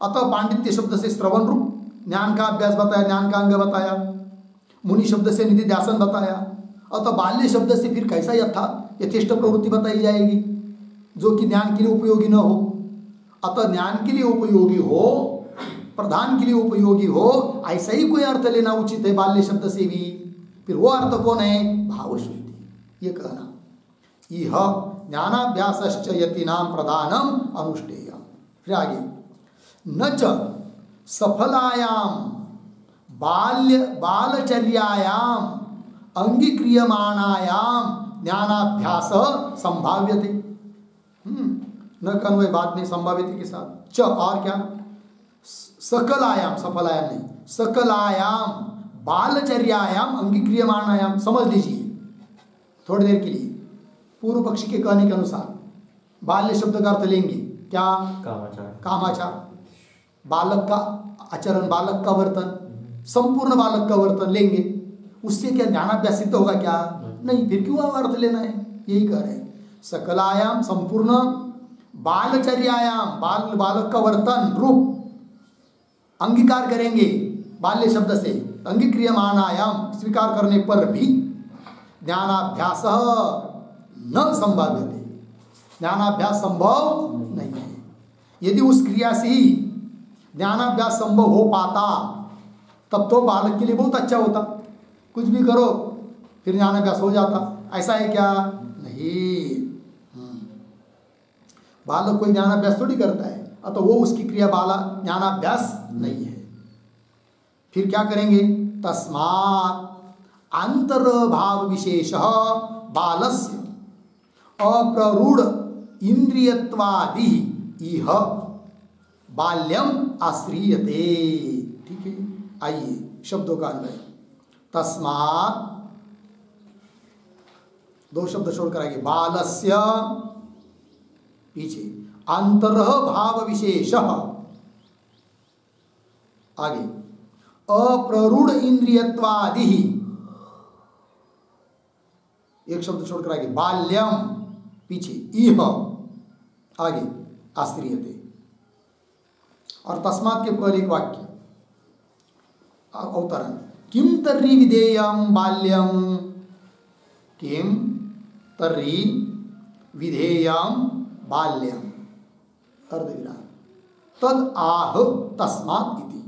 अतः पांडित्य शब्द से श्रवण रूप ज्ञान का अभ्यास बताया, ज्ञान का अंग बताया। मुनि शब्द से निधि ध्यासन बताया। अतः बाल्य शब्द से फिर कैसा यथेष्ट प्रवृत्ति बताई जाएगी जो कि ज्ञान के लिए उपयोगी न हो। अतः ज्ञान के लिए उपयोगी हो, प्रधान के लिए उपयोगी हो, ऐसा ही कोई अर्थ लेना उचित है बाल्य शब्द से भी। फिर वो अर्थ कौन है, भाव शुद्धि। ये कहना इह ज्ञानाभ्यासश्च यतीनाम प्रधानम अनुष्ठेय। फिर आगे, न च सफलायाम बालचर्यायाम अंगीक्रियमाणायाम ज्ञानाभ्यास संभाव्यते। न कन्वय बाद में संभाव्यते के साथ च, और क्या, सकलायाम, सफलायाम नहीं, सकलायाम बालचर्यायाम अंगीक्रियमाणायाम। समझ लीजिए थोड़ी देर के लिए, पूर्व पक्षी के कहने के अनुसार बाल्य शब्द का अर्थ लेंगे क्या, कामाचार, बालक का आचरण, बालक का वर्तन, संपूर्ण बालक का वर्तन लेंगे। उससे क्या ज्ञानाभ्यास सिद्ध होगा क्या, नहीं। फिर क्यों अर्थ लेना है, यही कह रहे हैं। सकलायाम संपूर्ण, बालचर्यायाम बालक का वर्तन रूप अंगीकार करेंगे बाल्य शब्द से, अंगीक्रियमाणायाम स्वीकार करने पर भी ज्ञानाभ्यास न संभाव्यते, ज्ञानाभ्यास संभव नहीं है। यदि उस क्रिया से ही ज्ञानाभ्यास संभव हो पाता तब तो बालक के लिए बहुत अच्छा होता, कुछ भी करो फिर ज्ञानाभ्यास हो जाता। ऐसा है क्या, नहीं। बालक कोई ज्ञानाभ्यास थोड़ी करता है, अतः वो उसकी क्रिया ज्ञानाभ्यास नहीं है। फिर क्या करेंगे, तस्मात् अंतर्भाव विशेष बालस्य अप्ररूढ़ इंद्रियत्वादि इह बाल्यम आश्रियते। ठीक है, आइए शब्दों का अन्वय। तस्मात्, दो शब्द छोड़कर आएंगे, बालस्य पीछे, अंतरः भाव विशेष आगे, अप्ररूढ़ इंद्रियत्वादि, एक शब्द छोड़कर आगे, बाल्यम पीछे, इह आगे, आश्रियते। और तस्मात् के पहले एक वाक्य अवतरण, किम तर्हि विधेयम बाल्यम, किम तर्हि विधेयम बाल्यम, अर्धविराम, तद आह तस्मात् इति,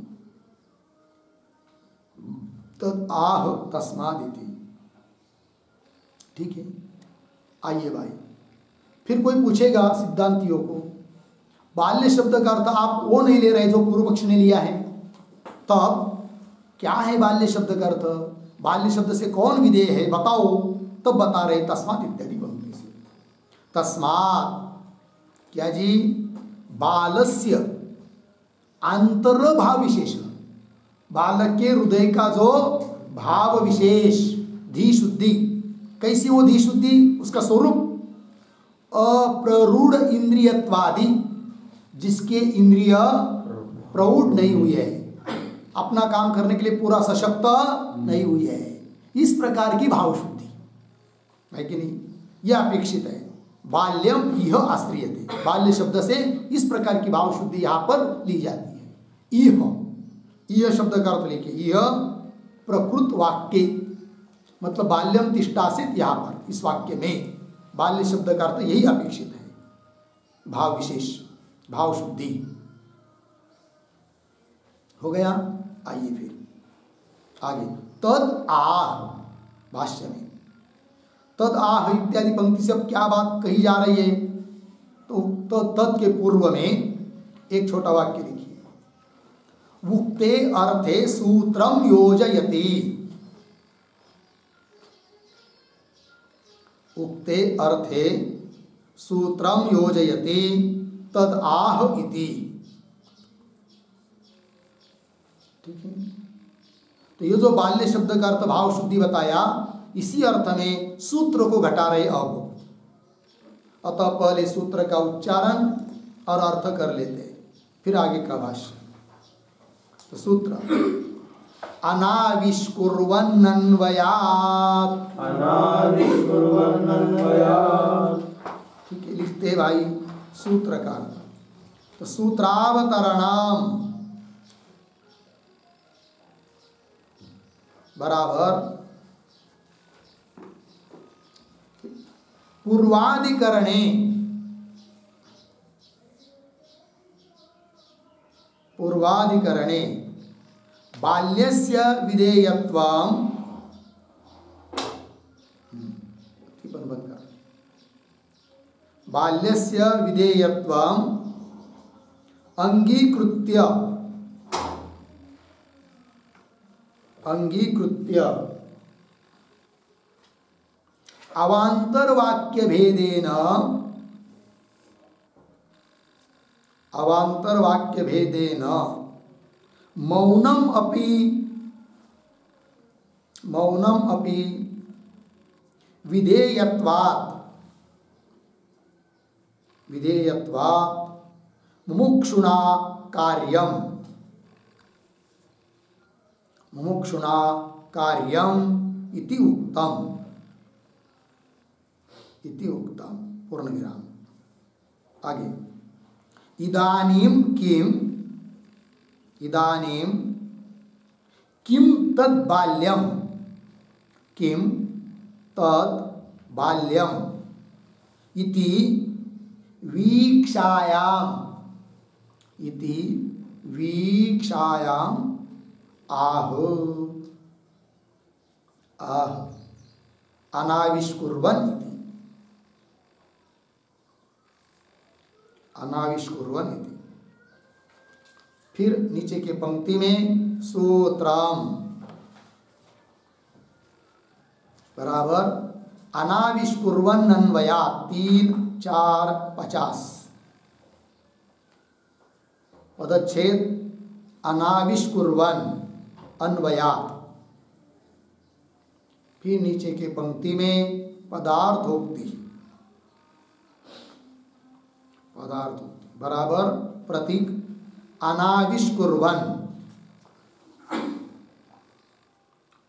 तद आह तस्मात् इति। ठीक है, आइए भाई, फिर कोई पूछेगा सिद्धांतियों को, बाल्य शब्द का अर्थ आप वो नहीं ले रहे जो पूर्व पक्ष ने लिया है, तब क्या है बाल्य शब्द का अर्थ, बाल्य शब्द से कौन विधेय है बताओ, तब बता रहे तस्मात् इत्यादि पंक्ति से। तस्मात् क्या जी, बालस्य अंतर्भाव विशेष, बालक के हृदय का जो भाव विशेष, धी शुद्धि, कैसी वो धी शुद्धि, उसका स्वरूप अप्ररूढ़ इंद्रियत्वादि, जिसके इंद्रिय प्रौढ़ नहीं हुई है, अपना काम करने के लिए पूरा सशक्त नहीं हुई है, इस प्रकार की भाव शुद्धि है कि नहीं, यह अपेक्षित है। बाल्यम इह आश्रियते, बाल्य शब्द से इस प्रकार की भाव शुद्धि यहाँ पर ली जाती है। इह शब्द का अर्थ लिखिए, यह प्रकृत वाक्य, मतलब बाल्यम तिष्ठासित, यहाँ पर इस वाक्य में बाल्य शब्द का अर्थ यही अपेक्षित है, भाव विशेष, भाव शुद्धि। हो गया। आइए फिर आगे। तद आह, भाष्य में तद आह इत्यादि पंक्ति से अब क्या बात कही जा रही है? तो तद के पूर्व में एक छोटा वाक्य लिखिए, उक्ते अर्थे सूत्रम योजयति। उक्ते अर्थे सूत्रम योजयति तद आह इति। ठीक है। तो ये जो बाल्य शब्द का अर्थ भाव शुद्धि बताया, इसी अर्थ में सूत्र को घटा रहे अब। अतः पहले सूत्र का उच्चारण और अर्थ कर लेते, फिर आगे का भाष्य। तो सूत्र अनाविष्कुर्वन्नन्वयात्, ठीक है, लिखते भाई सूत्र का अर्थ। तो सूत्रावतरणम बराबर पूर्वाधिकरणे, पूर्वाधिकरणे बाल्यस्य विधेयत्वं, बाल्यस्य विधेयत्वं अंगीकृत्य, अंगीकृत्य अवांतर वाक्य भेदेन, अवांतर वाक्य भेदेन मौनम अपि, मौनम अपि विधेयत्वात्, विधेयत्वात् मुमुक्षुणा कार्यम, मुमुक्षुणा कार्यम इति उक्तम, इति उक्तम। पूर्ण विराम। आगे। इदानीम किम, इदानीम किम तद बाल्यम, किम तद बाल्यम इति वीक्षायाम, इति वीक्षायाम आह, आह अनाविष्कुर्वन् इति, अनाविष्कुर्वन् इति। फिर नीचे के पंक्ति में सूत्रम बराबर अनाविष्कुर्वन् अन्वयात्, 3, 4, 50 पदच्छेद अनाविष्कुर्वन् अन्वयात्। फिर नीचे के पंक्ति में पदार्थोक्ति, पदार्थोक्ति बराबर प्रतीक अनाविष्कुर्वन्,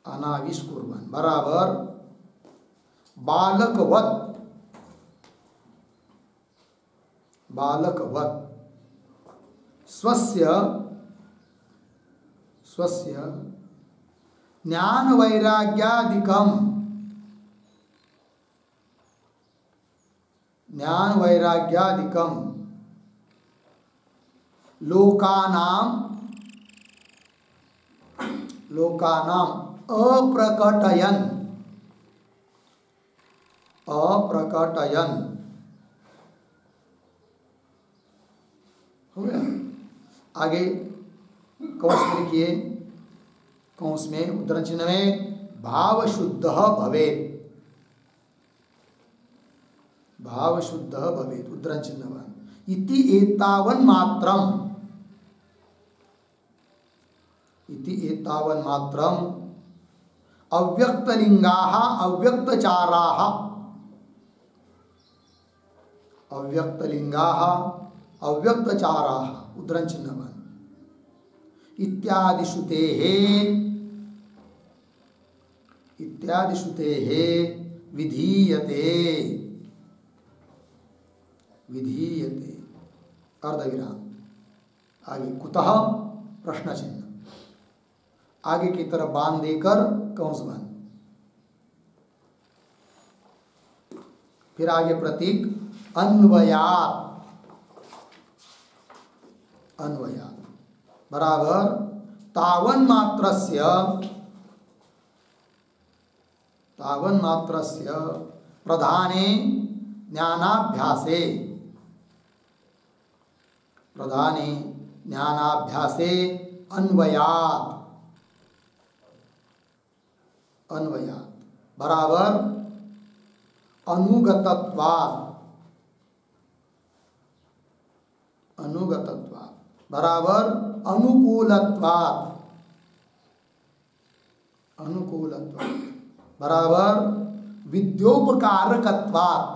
अनाविष्कुर्वन् बराबर बालकवत्, बालकवत् स्वस्य, स्वस्य ज्ञान वैराग्यादिकम, ज्ञान वैराग्यादिकम लोकानाम, लोकानाम अप्रकटयन, अप्रकटयन। हो गया। आगे कौंस में लिखिए, कौंस में उद्धरण चिन्ह में भाव शुद्ध भवेत्, भाव शुद्ध भवेत् उद्धरण चिन्ह इति एतावन् मात्रम, इति एतावन् मात्रम अव्यक्तलिंगाः अव्यक्तचाराः, अव्यक्तलिंगाः अव्यक्तचाराः उद्धरण चिन्ह इत्यादि श्रुतेः, इत्यादि श्रुतेः विधीयते, विधीयते अर्धविराम। आगे कुतः प्रश्न चिन्ह, आगे की तरफ बांध देकर कौंस बंद। फिर आगे प्रतीक अन्वयात, अन्वयात बराबर तावन मात्रस्य प्रधाने ज्ञानाभ्यासे अन्वयात, अन्वयात बराबर अनुगतत्वात्, अनुगतत्वात् बराबर अनुकूलत्वात्, अनुकूलत्वात् बराबर विद्योपकारकत्वात्,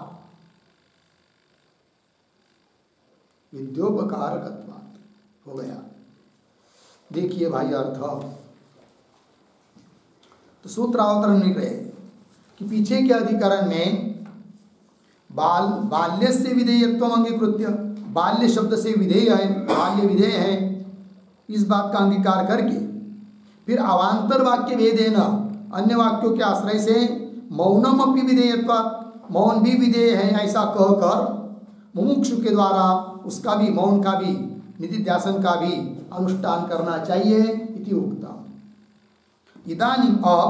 विद्योपकारकत्वात् हो गया। देखिए भाई अर्थ, तो सूत्रावतरण लिख रहे कि पीछे के अधिकरण में बाल्य से विधेयत्व अंगीकृत्य, बाल्य शब्द से विधेय है, बाल्य विधेय है, इस बात का अंगीकार करके फिर अवान्तर वाक्य भेदेन, अन्य वाक्यों के आश्रय से मौनम अपि विधेयत्वात्, मौन भी विधेय है ऐसा कहकर मुमुक्षु के द्वारा उसका भी, मौन का भी, निधिध्यासन का भी अनुष्ठान करना चाहिए इति उक्तम। इदानीं अब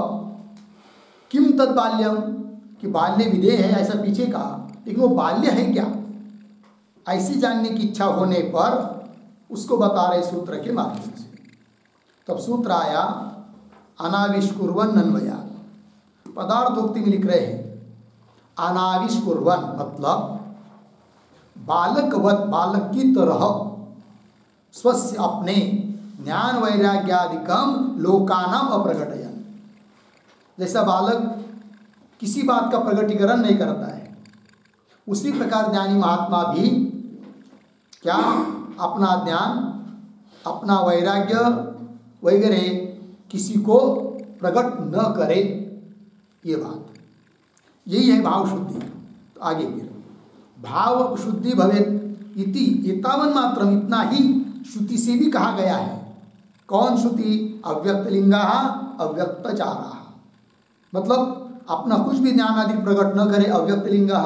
किम तद बाल्यम, कि बाल्य विधेय है ऐसा पीछे कहा, लेकिन वो बाल्य है क्या, ऐसी जानने की इच्छा होने पर उसको बता रहे सूत्र के माध्यम से। तब सूत्र आया अनाविष्कुर्वन अन्वयात्, पदार्थोक्ति में लिख रहे हैं अनाविष्कुर्वन मतलब बालकवत, बालक की तरह स्वस्य अपने ज्ञान वैराग्यादिकम लोकानाम अप्रकटयन, जैसा बालक किसी बात का प्रकटीकरण नहीं करता है, उसी प्रकार ज्ञानी महात्मा भी क्या अपना ज्ञान, अपना वैराग्य वगैरह किसी को प्रकट न करे, ये बात, यही है भाव शुद्धि। तो आगे फिर भाव शुद्धि भवेत् इति एतावन मात्रम, इतना ही श्रुति से भी कहा गया है। कौन श्रुति? अव्यक्त लिंगा अव्यक्तचारा, मतलब अपना कुछ भी ज्ञान आदि प्रकट न करे अव्यक्त लिंगा,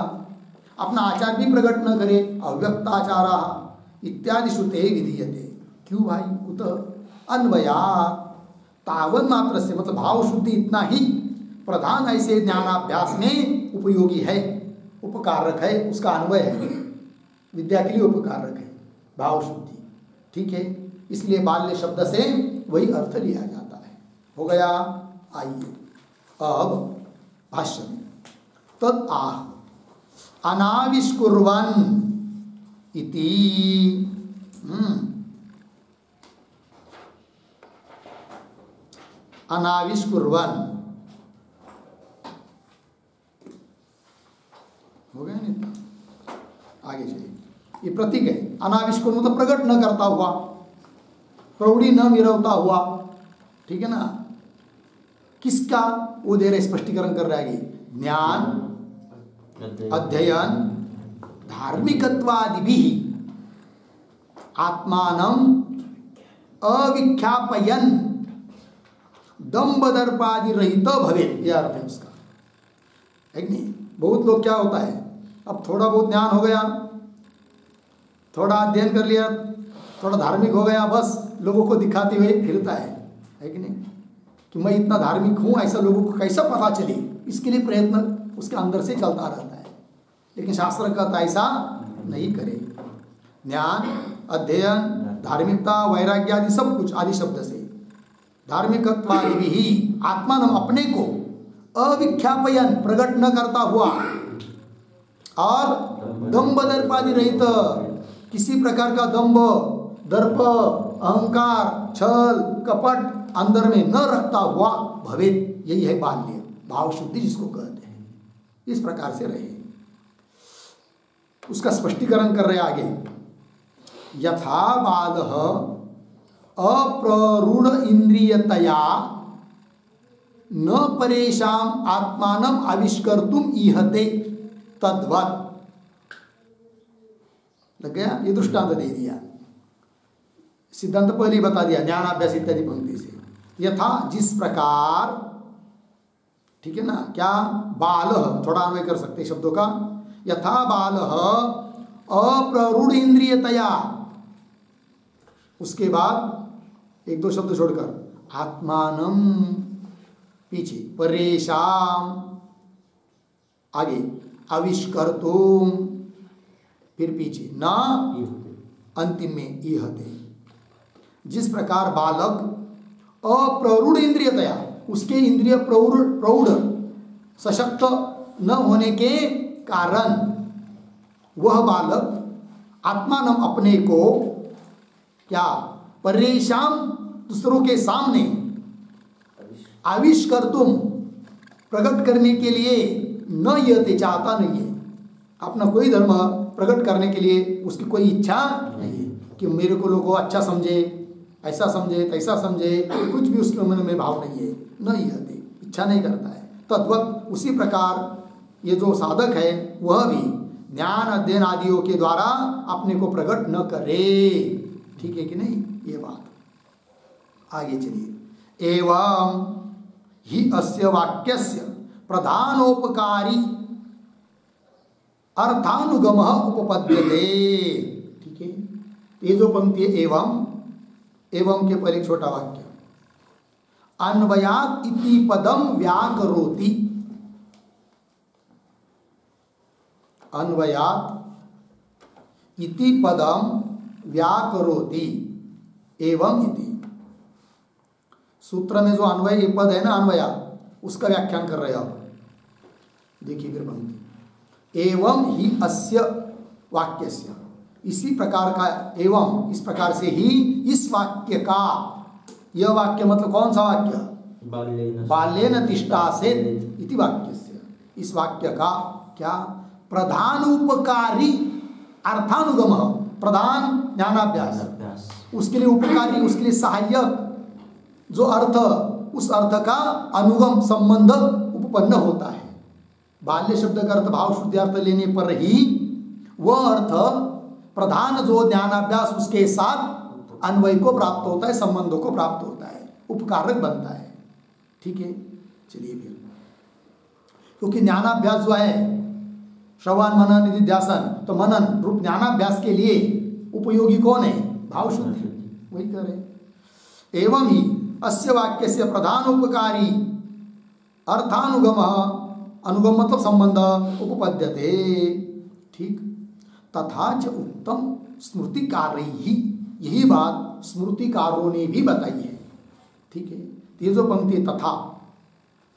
अपना आचार भी प्रकट न करे अव्यक्ताचारा इत्यादि श्रुते विधीयते। क्यों भाई? कुत अन्वयात्, तावन मात्र से मतलब भाव शुद्धि इतना ही प्रधान ऐसे ज्ञानाभ्यास में उपयोगी है, उपकारक है, उसका अन्वय है, विद्या के लिए उपकारक है भाव शुद्धि, ठीक है। इसलिए बाल्य शब्द से वही अर्थ लिया जाता है। हो गया। आइए अब भाष्य में तद आह अनाविष्कुर्वन इति, अनाविष्कुर्वन हो गया नहीं, आगे चलिए। ये प्रतीक है, अनाविष्कुर मतलब प्रकट न करता हुआ, प्रौढ़ी न मिरवता हुआ, ठीक है ना। किसका? वो दे रहे, स्पष्टीकरण कर रहा है। ज्ञान अध्ययन धार्मिकत्वादिभिः आत्मानं अविख्यापयन् दम्भ दर्पादि रहित भवेत्, यह अर्थ है उसका, है कि नहीं। बहुत लोग क्या होता है, अब थोड़ा बहुत ज्ञान हो गया, थोड़ा अध्ययन कर लिया, थोड़ा धार्मिक हो गया, बस लोगों को दिखाते हुए फिरता है कि नहीं, कि मैं इतना धार्मिक हूँ, ऐसा लोगों को कैसा पता चले, इसके लिए प्रयत्न उसके अंदर से चलता रहता है। लेकिन शास्त्र कहता ऐसा नहीं करे। ज्ञान अध्ययन धार्मिकता वैराग्य आदि सब कुछ आदि शब्द से धार्मिकत्वादिभिः आत्मान अपने को अविख्यापयन प्रकट न करता हुआ और दंभ दर्पादि रहित, किसी प्रकार का दंभ दर्प अहंकार छल कपट अंदर में न रखता हुआ भवेत, यही है बाल्य भाव शुद्धि जिसको कहते हैं। इस प्रकार से रहे, उसका स्पष्टीकरण कर रहे आगे। यथा बालः अप्ररूढ़ इंद्रियतया न परेशान आत्मानं आविष्कर्तुम ईहते तद्वत्। लग गया? ये दृष्टांत दे दिया, सिद्धांत पहले ही बता दिया ज्ञानाभ्यास इत्यादि पंक्ति से। यथा जिस प्रकार, ठीक है ना, क्या बाल, थोड़ा अन्वय कर सकते शब्दों का। यथा बालः अप्ररूढ़ इंद्रियतया, उसके बाद एक दो शब्द छोड़कर आत्मानम, पीछे परेशान, आगे आविष्कर्तुम, फिर पीछे न, अंतिम में ईहते। जिस प्रकार बालक अप्ररूढ़ इंद्रियतया, उसके इंद्रिय प्रौढ़ सशक्त न होने के कारण वह बालक आत्मानम अपने को क्या परेशान दूसरों के सामने आविष्कर्तुम प्रकट करने के लिए न यते, चाहता नहीं है। अपना कोई धर्म प्रकट करने के लिए उसकी कोई इच्छा नहीं है कि मेरे को लोगों अच्छा समझे, ऐसा समझे, तैसा समझे, कुछ भी उसके मन में भाव नहीं है, न यते, इच्छा नहीं करता है। तद्वत उसी प्रकार ये जो साधक है वह भी ज्ञान अध्ययन आदियों के द्वारा अपने को प्रकट न करे। ठीक है कि नहीं, ये बात। आगे चलिए। एवं ही अस्य वाक्यस्य प्रधानोपकारी अर्थानुगमः उपपद्यते। ठीक है, ये जो पंक्ति है एवं, एवं के पहले छोटा वाक्य अन्वयात इति पदम व्याकरोति, अन्वयात इति पदम व्याकरोति, एवं इति। सूत्र में जो अन्वय पद है ना, अन्वयात, उसका व्याख्यान कर रहे हैं आप। देखिए फिर पंक्ति, एवं ही अस्य वाक्यस्य, इसी प्रकार का, एवं इस प्रकार से ही इस वाक्य का, यह वाक्य मतलब कौन सा वाक्य, बाल्येन तिष्ठासेत् इति वाक्यस्य, इस वाक्य का क्या प्रधानोपकारी अर्थानुगम, प्रधान ज्ञानाभ्यास, उसके लिए उपकारी, उसके लिए सहायक जो अर्थ, उस अर्थ का अनुगम संबंध उपपन्न होता है। बाल्य शब्द का अर्थ भाव शुद्धि अर्थ लेने पर ही वह अर्थ प्रधान जो ज्ञानाभ्यास उसके साथ अन्वय को प्राप्त होता है, संबंधों को प्राप्त होता है, उपकारक बनता है। ठीक है, चलिए फिर, क्योंकि ज्ञानाभ्यास जो है श्रवण मनन निधिध्यासन, तो मनन रूप ज्ञानाभ्यास के लिए उपयोगी कौन है, भाव शुद्धि, वही करे। एवं ही अस्य वाक्य से प्रधानोपकारी अर्थानुगम, अनुगम मतलब संबंध, उपपद्यते। ठीक, तथा च उत्तम स्मृतिकारैः, यही बात स्मृतिकारों ने भी बताई है। ठीक है, ये जो पंक्ति तथा,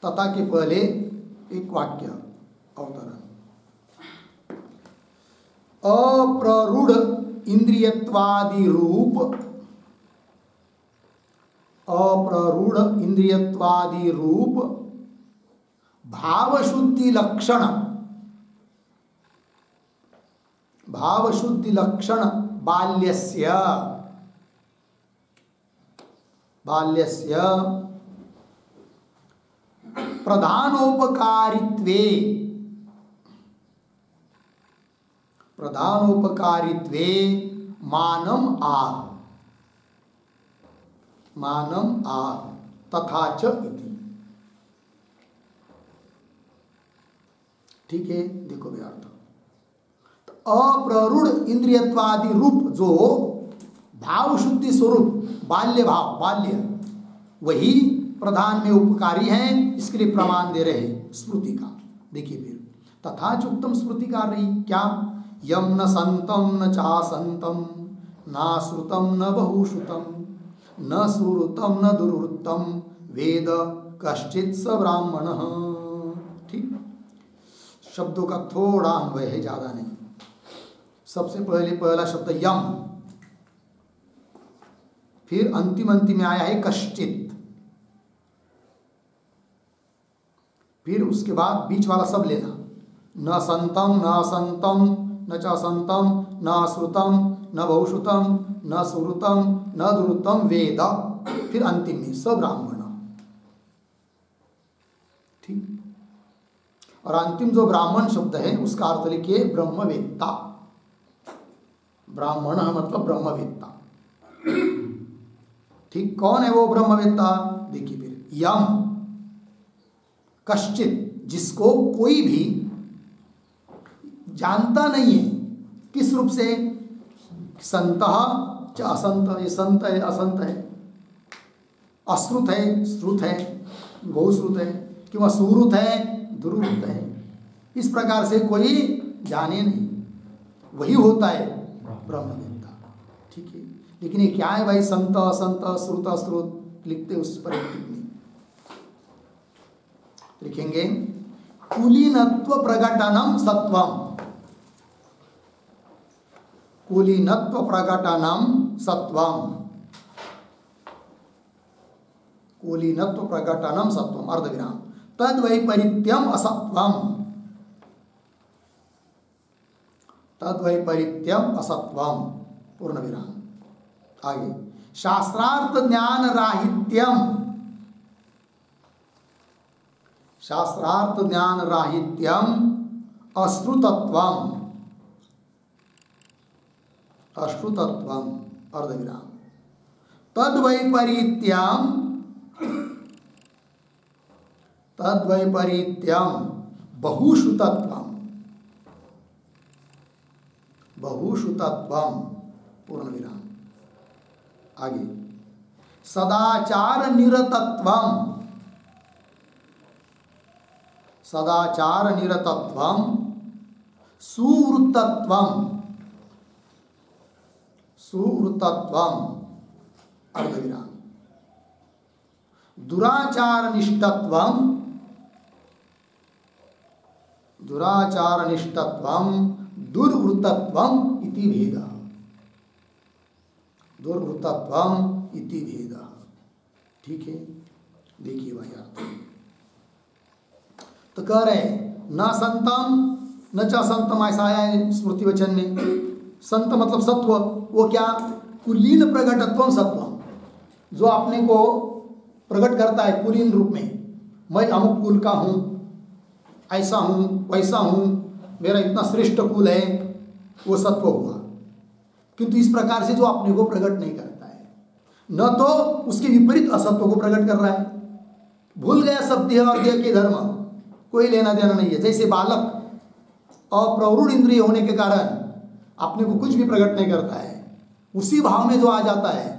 तथा के पहले एक वाक्य अवतरण, अप्ररूढ़ इंद्रियत्वादि रूप, अप्ररूढ़ इंद्रियत्वादि रूप भावशुद्धि लक्षण, भावशुद्धि लक्षण बाल्यस्य, बाल्यस्य प्रधानोपकारित्वे, प्रधानोपकारित्वे मानम आह, मानम आह, तथा च इति। ठीक है, देखो भैया अर्थ, अप्ररूढ़ इंद्रियत्वादि रूप जो भाव शुद्धि स्वरूप बाल्य भाव, बाल्य, वही प्रधान में उपकारी है, इसके लिए प्रमाण दे रहे हैं स्मृति का। देखिए फिर, तथा च उत्तम स्मृति कर रही क्या, यम न संतम न चासंतम न श्रुतम न बहुश्रुतम न श्रुतम न दुरुत्तम वेद कश्चित् स ब्राह्मण। ठीक, शब्दों का थोड़ा अन्वय है, ज्यादा नहीं। सबसे पहले पहला शब्द यम, फिर अंतिम अंतिम में आया है कश्चित, फिर उसके बाद बीच वाला सब लेना, न संतम न असंतम न च असंतम न अश्रुतम न बहुश्रुतम न सुरुतम न दुरुतम वेद, फिर अंतिम में सब ब्राह्मण। ठीक, और अंतिम जो ब्राह्मण शब्द है उसका अर्थ लिखिए ब्रह्मवेत्ता। ब्राह्मण मतलब ब्रह्मवेत्ता। ठीक, कौन है वो ब्रह्मवेत्ता, देखिए फिर, यम कश्चित, जिसको कोई भी, जानता नहीं है। किस रूप से? संतः च असंत, ये संत है असंत है, अश्रुत है श्रुत है बहुश्रुत है, किंवा सुहृत है दुर्वृत है, इस प्रकार से कोई जाने नहीं, वही होता है ब्रह्मवेत्ता। ठीक है, लेकिन ये क्या है भाई? संत असंत श्रुत अश्रुत लिखते उस पर टिप्पणी लिखेंगे। कुलीनत्व प्रकटनम सत्वम, कुलीनत्व प्रकटनम सत्वम, कुलीनत्व प्रकटनम सत्वम अर्धविराम, तद्वैपरीत्यम असत्वम, तद्वैपरीत्यम असत्वम पूर्ण विराम। आगे शास्त्रार्थ ज्ञान राहित्यम, शास्त्रार्थ ज्ञान राहित्यम अश्रुतत्वम, अश्रुतत्वम अर्धविराम, तद्वैपरीत्यम, तद्वैपरीत्यम बहुश्रुतत्वम, बहुश्रुतत्वम पूर्ण विराम। आगे सदाचार निरतत्वम, सदाचार निरतत्वम सुवृत्तत्वम, सुवृत्तत्वम अर्धविराम, दुराचार निष्ठत्वम, दुराचार निष्ठत्वम दुर्वृत्तत्वम इति भेदः, दुर्वृत्तत्वम इति भेदः। ठीक है, देखिए भाई अर्थ तो कह रहे न संतम न च संतम, ऐसा आया है स्मृति वचन में। संत मतलब सत्व, वो क्या? कुलीन प्रकटत्वम सत्वम, जो अपने को प्रकट करता है कुलीन रूप में, मैं अमुक कुल का हूँ, ऐसा हूँ वैसा हूँ, मेरा इतना श्रेष्ठ कुल है, वो सत्व हुआ। किंतु इस प्रकार से जो अपने को प्रकट नहीं करता है, न तो उसके विपरीत असत्व को प्रकट कर रहा है, भूल गया सब देह और देह के धर्म, कोई लेना देना नहीं है। जैसे बालक अप्रौढ़ इंद्रिय होने के कारण अपने को कुछ भी प्रकट नहीं करता है, उसी भाव में जो आ जाता है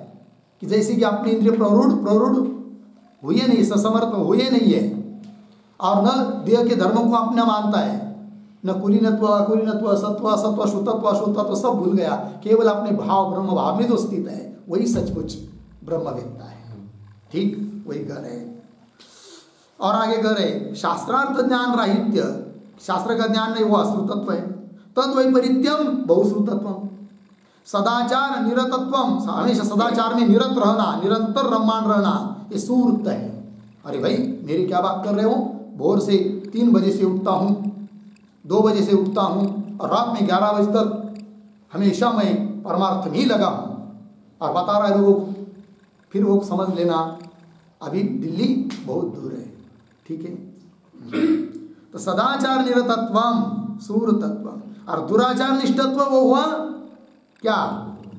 कि जैसे कि अपने इंद्रिय प्रौढ़ हुए नहीं, ससमर्थ हुए नहीं है, और न देह के धर्मों को अपना मानता है, न कुलीनत्व अकुलीनत्व सत्व असत्व शुद्धत्व अशुद्धत्व सब भूल गया, केवल अपने भाव ब्रह्म भाव में जो स्थित है वही सचमुच ब्रह्मवेत्ता है। ठीक, वही कह रहे हैं। और आगे कह रहे शास्त्रार्थ ज्ञान राहित्य, शास्त्र का ज्ञान नहीं, वो अश्रुतत्व है। तद्वैपरीत्यम बहुश्रुतत्वम, सदाचार निरतत्वम, हमेशा सदाचार में निरत रहना, निरंतर रममान रहना, ये सुवृत्त है। अरे भाई मेरी क्या बात कर रहे हो? भोर से 3 बजे से उठता हूँ, 2 बजे से उठता हूँ, और रात में 11 बजे तक हमेशा मैं परमार्थ में ही लगा हूँ, और बता रहा है लोगों को, फिर वो समझ लेना अभी दिल्ली बहुत दूर है। ठीक है, तो सदाचार निरतत्वम सुवृत्तत्वम, और दुराचार निष्ठत्व वो हुआ क्या?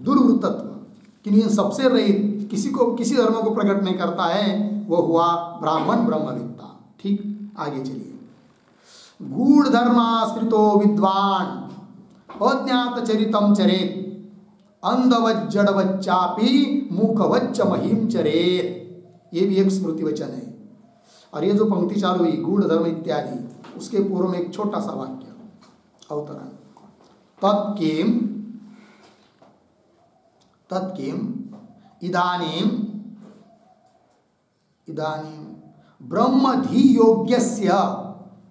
दुर्वृत्तत्व, कि इन सबसे रहित, किसी को किसी धर्म को प्रकट नहीं करता है, वो हुआ ब्राह्मण ब्रह्मवेत्ता। ठीक, आगे चलिए। गूढ़ धर्माश्रितो विद्वान अज्ञात चरितम चरेत, अंधवज्जड़वच्चापि मूकवच्च महिम चरेत, ये भी एक स्मृति वचन है। और ये जो पंक्ति चालू हुई गूढ़ धर्म इत्यादि, उसके पूर्व में एक छोटा सा वाक्य अवतरण, तत्किम तत्किम इदानीम इदानीम ब्रह्मधि योग्यस्य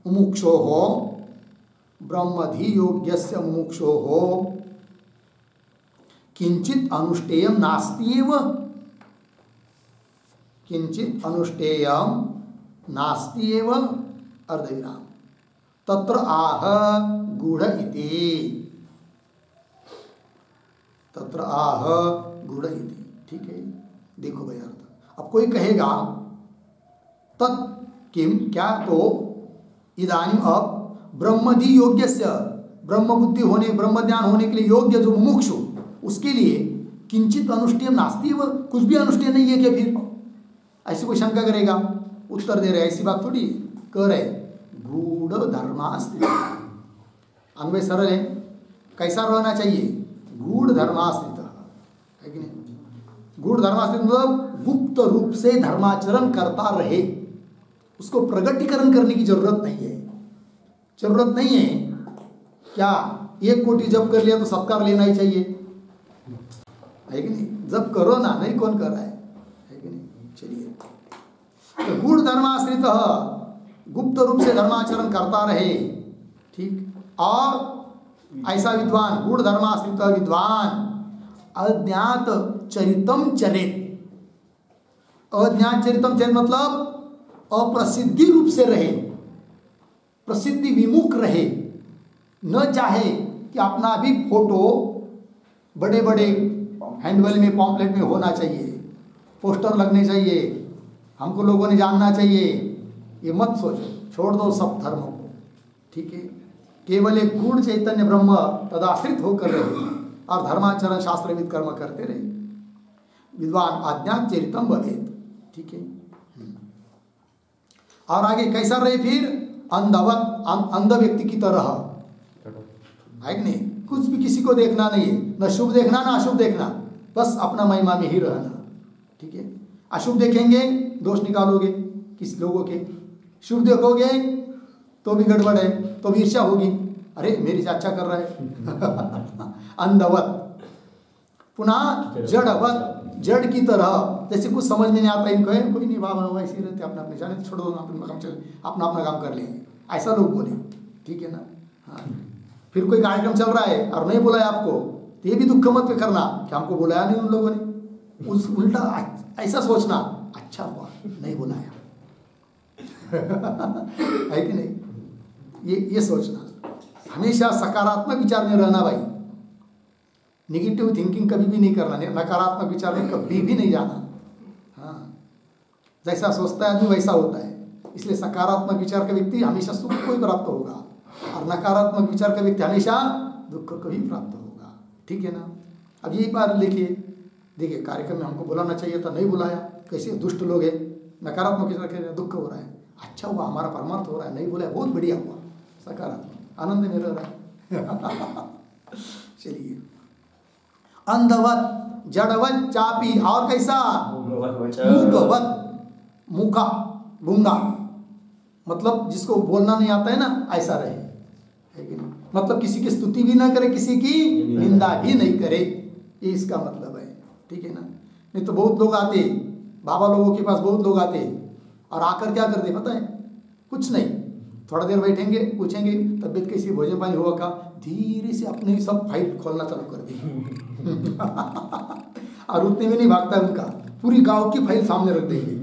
मुमुक्षोः, ब्रह्मधि योग्यस्य मुमुक्षोः किंचित अनुष्ठेयम नास्त्येव, किंचित अनुष्ठेयम नास्त्येव अर्धविराम, तत्र आह गूढ़ इति, तत्र आह गूढ़ इति। ठीक है, देखो भाई अर्थ। अब कोई कहेगा तत् किम, क्या? तो इदानीम अब ब्रह्मधि योग्यस्य, ब्रह्म बुद्धि होने, ब्रह्म ज्ञान होने के लिए योग्य जो मुमुक्षु, उसके लिए किंचित अनुष्ठेयम नास्त्येव, कुछ भी अनुष्ठेय नहीं है क्या? फिर ऐसी कोई शंका करेगा? उत्तर दे रहे ऐसी बात थोड़ी, कह रहे गूढ़ धर्मास्ति, अन्वय सरल है। कैसा रहना चाहिए? गूढ़ धर्माश्रित है कि नहीं? गूढ़ धर्माश्रित मतलब गुप्त रूप से धर्माचरण करता रहे, उसको प्रगटीकरण करने की जरूरत नहीं है। जरूरत नहीं है क्या 1 कोटि जप कर लिया तो सत्कार लेना ही चाहिए, है कि नहीं? जप करो ना, नहीं कौन कर रहा है कि नहीं? चलिए, तो गूढ़ धर्माश्रित गुप्त रूप से धर्माचरण करता रहे, ठीक। और ऐसा विद्वान, गूढ़ धर्माश्रित विद्वान अज्ञात चरितम चरित। अज्ञात चरितम चरित मतलब अप्रसिद्धि रूप से रहे, प्रसिद्धि विमुख रहे, न चाहे कि अपना भी फोटो बड़े बड़े हैंडबिल में, पॉम्पलेट में होना चाहिए, पोस्टर लगने चाहिए, हमको लोगों ने जानना चाहिए। ये मत सोचो, छोड़ दो सब धर्मों को, ठीक है। केवल एक गूढ़ चैतन्य ब्रह्म तदाश्रित होकर रहे और धर्माचरण शास्त्रविद कर्म करते रहे। विद्वान अज्ञात चरितम भवेत्, ठीक है। और आगे कैसा रहे फिर? अंधवत, अंध व्यक्ति की तरह, है कि नहीं? कुछ भी किसी को देखना नहीं है, न शुभ देखना न अशुभ देखना, बस अपना महिमा में ही रहना, ठीक है। अशुभ देखेंगे दोष निकालोगे किसी लोगों के, शुभ देखोगे तो भी गड़बड़ है, तो भी ईर्ष्या होगी, अरे मेरी से अच्छा कर रहा है। अंधवत। पुनः जड़वत, जड़ की तरह, जैसे कुछ समझ में नहीं आता इनको, कोई नहीं बाबा वैसे ही रहते, अपना अपने जाने तो छोड़ दो, अपना काम चले, अपना अपना काम कर लेंगे, ऐसा लोग बोले, ठीक है ना। हाँ, फिर कोई कार्यक्रम चल रहा है और नहीं बुलाया आपको, तो ये भी दुख मत करना कि हमको बुलाया नहीं उन लोगों ने, उस उल्टा ऐसा सोचना अच्छा हुआ नहीं बुलाया। है कि नहीं? ये सोचना, हमेशा सकारात्मक विचार में रहना भाई, निगेटिव थिंकिंग कभी भी नहीं करना, नकारात्मक विचार में कभी भी नहीं जाना। हाँ, जैसा सोचता है आदमी वैसा होता है, इसलिए सकारात्मक विचार का व्यक्ति हमेशा सुख को ही प्राप्त होगा और नकारात्मक विचार का व्यक्ति हमेशा दुख को ही प्राप्त होगा, ठीक है ना। अब यही बात लिखिए, देखिए कार्यक्रम में हमको बुलाना चाहिए था, नहीं बुलाया, कैसे दुष्ट लोग हैं, नकारात्मक विचार कर रहे हैं, दुख हो रहा है, अच्छा हुआ हमारा परमार्थ हो रहा है, नहीं बुलाया बहुत बढ़िया हुआ, सकारात्मक आनंद में रह रहा है। चलिए, अंधवत, जड़वत, चापी, और कैसा? मूकवत, मूका, गूंगा, मतलब जिसको बोलना नहीं आता है ना, ऐसा रहे, है कि नहीं? मतलब किसी की स्तुति भी ना करे, किसी की निंदा भी नहीं करे, ये इसका मतलब है, ठीक है ना। नहीं तो बहुत लोग आते, बाबा लोगों के पास बहुत लोग आते और आकर क्या करते पता है? कुछ नहीं, थोड़ा देर बैठेंगे, पूछेंगे तबीयत कैसी, भोजन पानी हुआ का, धीरे से अपने ही सब फाइल खोलना चालू कर देंगे। और उतने में नहीं भागता है उनका, पूरी गांव की फाइल सामने रख देंगे,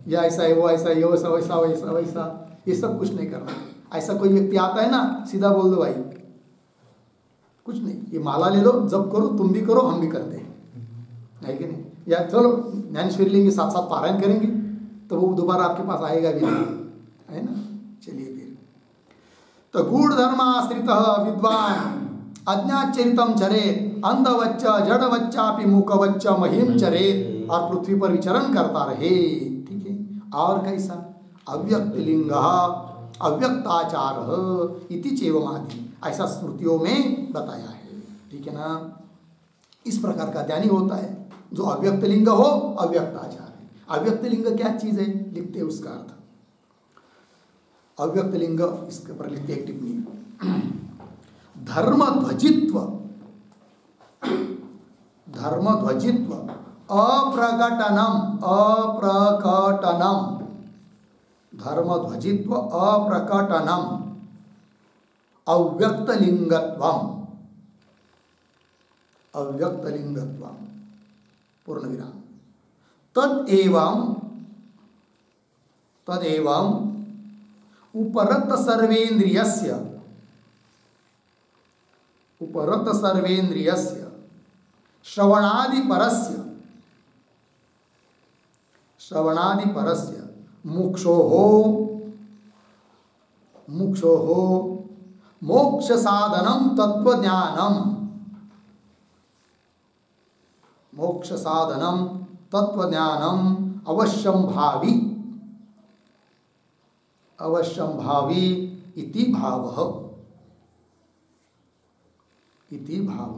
या ऐसा है, वो ऐसा है, ये वैसा वैसा वैसा वैसा, ये सब कुछ नहीं करना। ऐसा कोई व्यक्ति आता है ना, सीधा बोल दो भाई कुछ नहीं, ये माला ले लो, जप करो, तुम भी करो, हम भी करते हैं, है कि नहीं? या चलो ज्ञानेश्वरी लेंगे, साथ साथ पारायण करेंगे, तो वो दोबारा आपके पास आएगा भी नहीं, है ना। चलिए फिर, तो गूढ़ धर्माश्रित विद्वान अज्ञात चरितम चरेत, अंधवच्च जड़वच्चापि मूकवच्च महिम चरेत, और पृथ्वी पर विचरण करता रहे, ठीक है। और कैसा? अव्यक्त लिंग अव्यक्ताचार इति चेवमादि, ऐसा स्मृतियों में बताया है, ठीक है ना। इस प्रकार का ध्यानी होता है जो अव्यक्त लिंग हो, अव्यक्त आचार है। अव्यक्त लिंग क्या चीज है लिखते हैं उसका अर्थ। अव्यक्त लिंग इसके ऊपर लिखते एक टिप्पणी, धर्म ध्वजित्व, धर्म ध्वजित्व अप्रकटनम, अप्रकटनम, धर्म ध्वजित्व अप्रकटनम अव्यक्त लिंगत्वम, अव्यक्त लिंगत्वम पूर्ण विराम, तदेवं उपरत सर्वेन्द्रियस्य, उपरत सर्वेन्द्रियस्य श्रवणादिपरस्य, श्रवणादिपरस्य मुक्षोः मोक्ष साधनम तत्वज्ञानम, मोक्ष साधनम तत्वज्ञानम अवश्यम भावी, अवश्यम भावी इति भावः, इति भाव।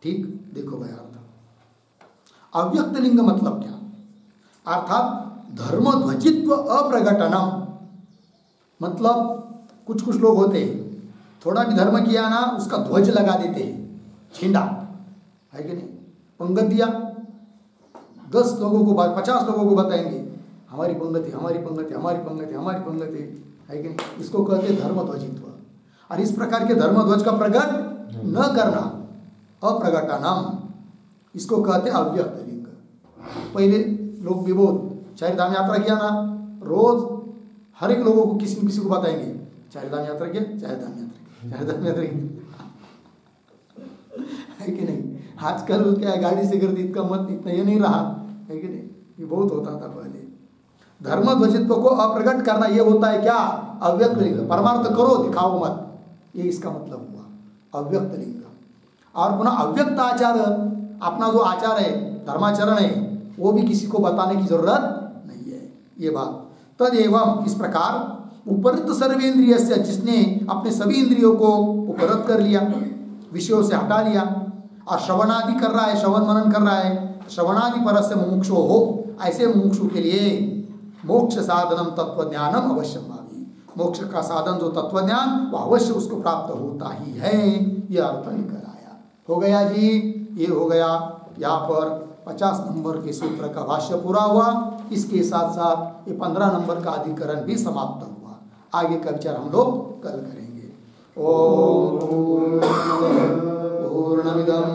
ठीक, देखो भाई अर्थ। अव्यक्त लिंग मतलब क्या? अर्थात धर्मध्वजित्व अप्रगटनम। मतलब कुछ कुछ लोग होते हैं, थोड़ा भी धर्म किया ना उसका ध्वज लगा देते हैं, झंडा है कि नहीं। पंगत दिया, 10 लोगों को 50 लोगों को बताएंगे हमारी पंगत है, हमारी पंगत है, हमारी पंगत है, हमारी पंगत है कि नहीं। इसको कहते हैं धर्मध्वजित्व। और इस प्रकार के धर्मध्वज का प्रकट न करना, अप्रगटनम, इसको कहते हैं अव्यक्त लिंग। पहले लोग भी बहुत चारिधाम यात्रा किया ना, रोज हर एक लोगों को किसी न किसी को बताएंगे चारिधाम यात्रा किया, चारिधाम यात्रा, चारिधाम यात्रा है कि नहीं। आजकल क्या गाड़ी से करती इतना मत, इतना ये नहीं रहा है कि नहीं, ये बहुत होता था पहले। धर्मध्वजित्व को अप्रकट करना ये होता है क्या? अव्यक्त लिंग। परमार्थ करो, दिखाओ मत, ये इसका मतलब हुआ अव्यक्त लिंग। और पुनः अव्यक्त आचार, अपना जो आचार है, धर्माचरण है, वो भी किसी को बताने की जरूरत नहीं है, ये बात। तदेवं, इस प्रकार उपरित सर्वेंद्रिय से, जिसने अपने सभी इंद्रियों को उपरत कर लिया, विषयों से हटा लिया, और श्रवणादि कर रहा है, श्रवण मनन कर रहा है, श्रवणादि पर से मुमुक्षु हो, ऐसे मुमुक्षु के लिए मोक्ष साधनम तत्वज्ञानम अवश्यम भावी। मोक्ष का साधन जो तत्वज्ञान, वो अवश्य उसको प्राप्त होता ही है। यह अर्थ निकल आया। हो गया जी, ये हो गया यहाँ पर 50 नंबर के सूत्र का भाष्य पूरा हुआ। इसके साथ साथ ये 15 नंबर का अधिकरण भी समाप्त हुआ। आगे का विचार हम लोग कल करेंगे। ओम पूर्णमिदं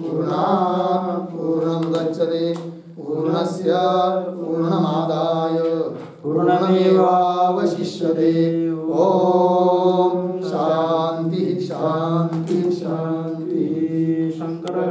पूर्णात् पूर्णमुदच्यते पूर्णस्य पूर्णमादाय पूर्णमेवावशिष्यते। ओम शांति शांति शांति। शंकर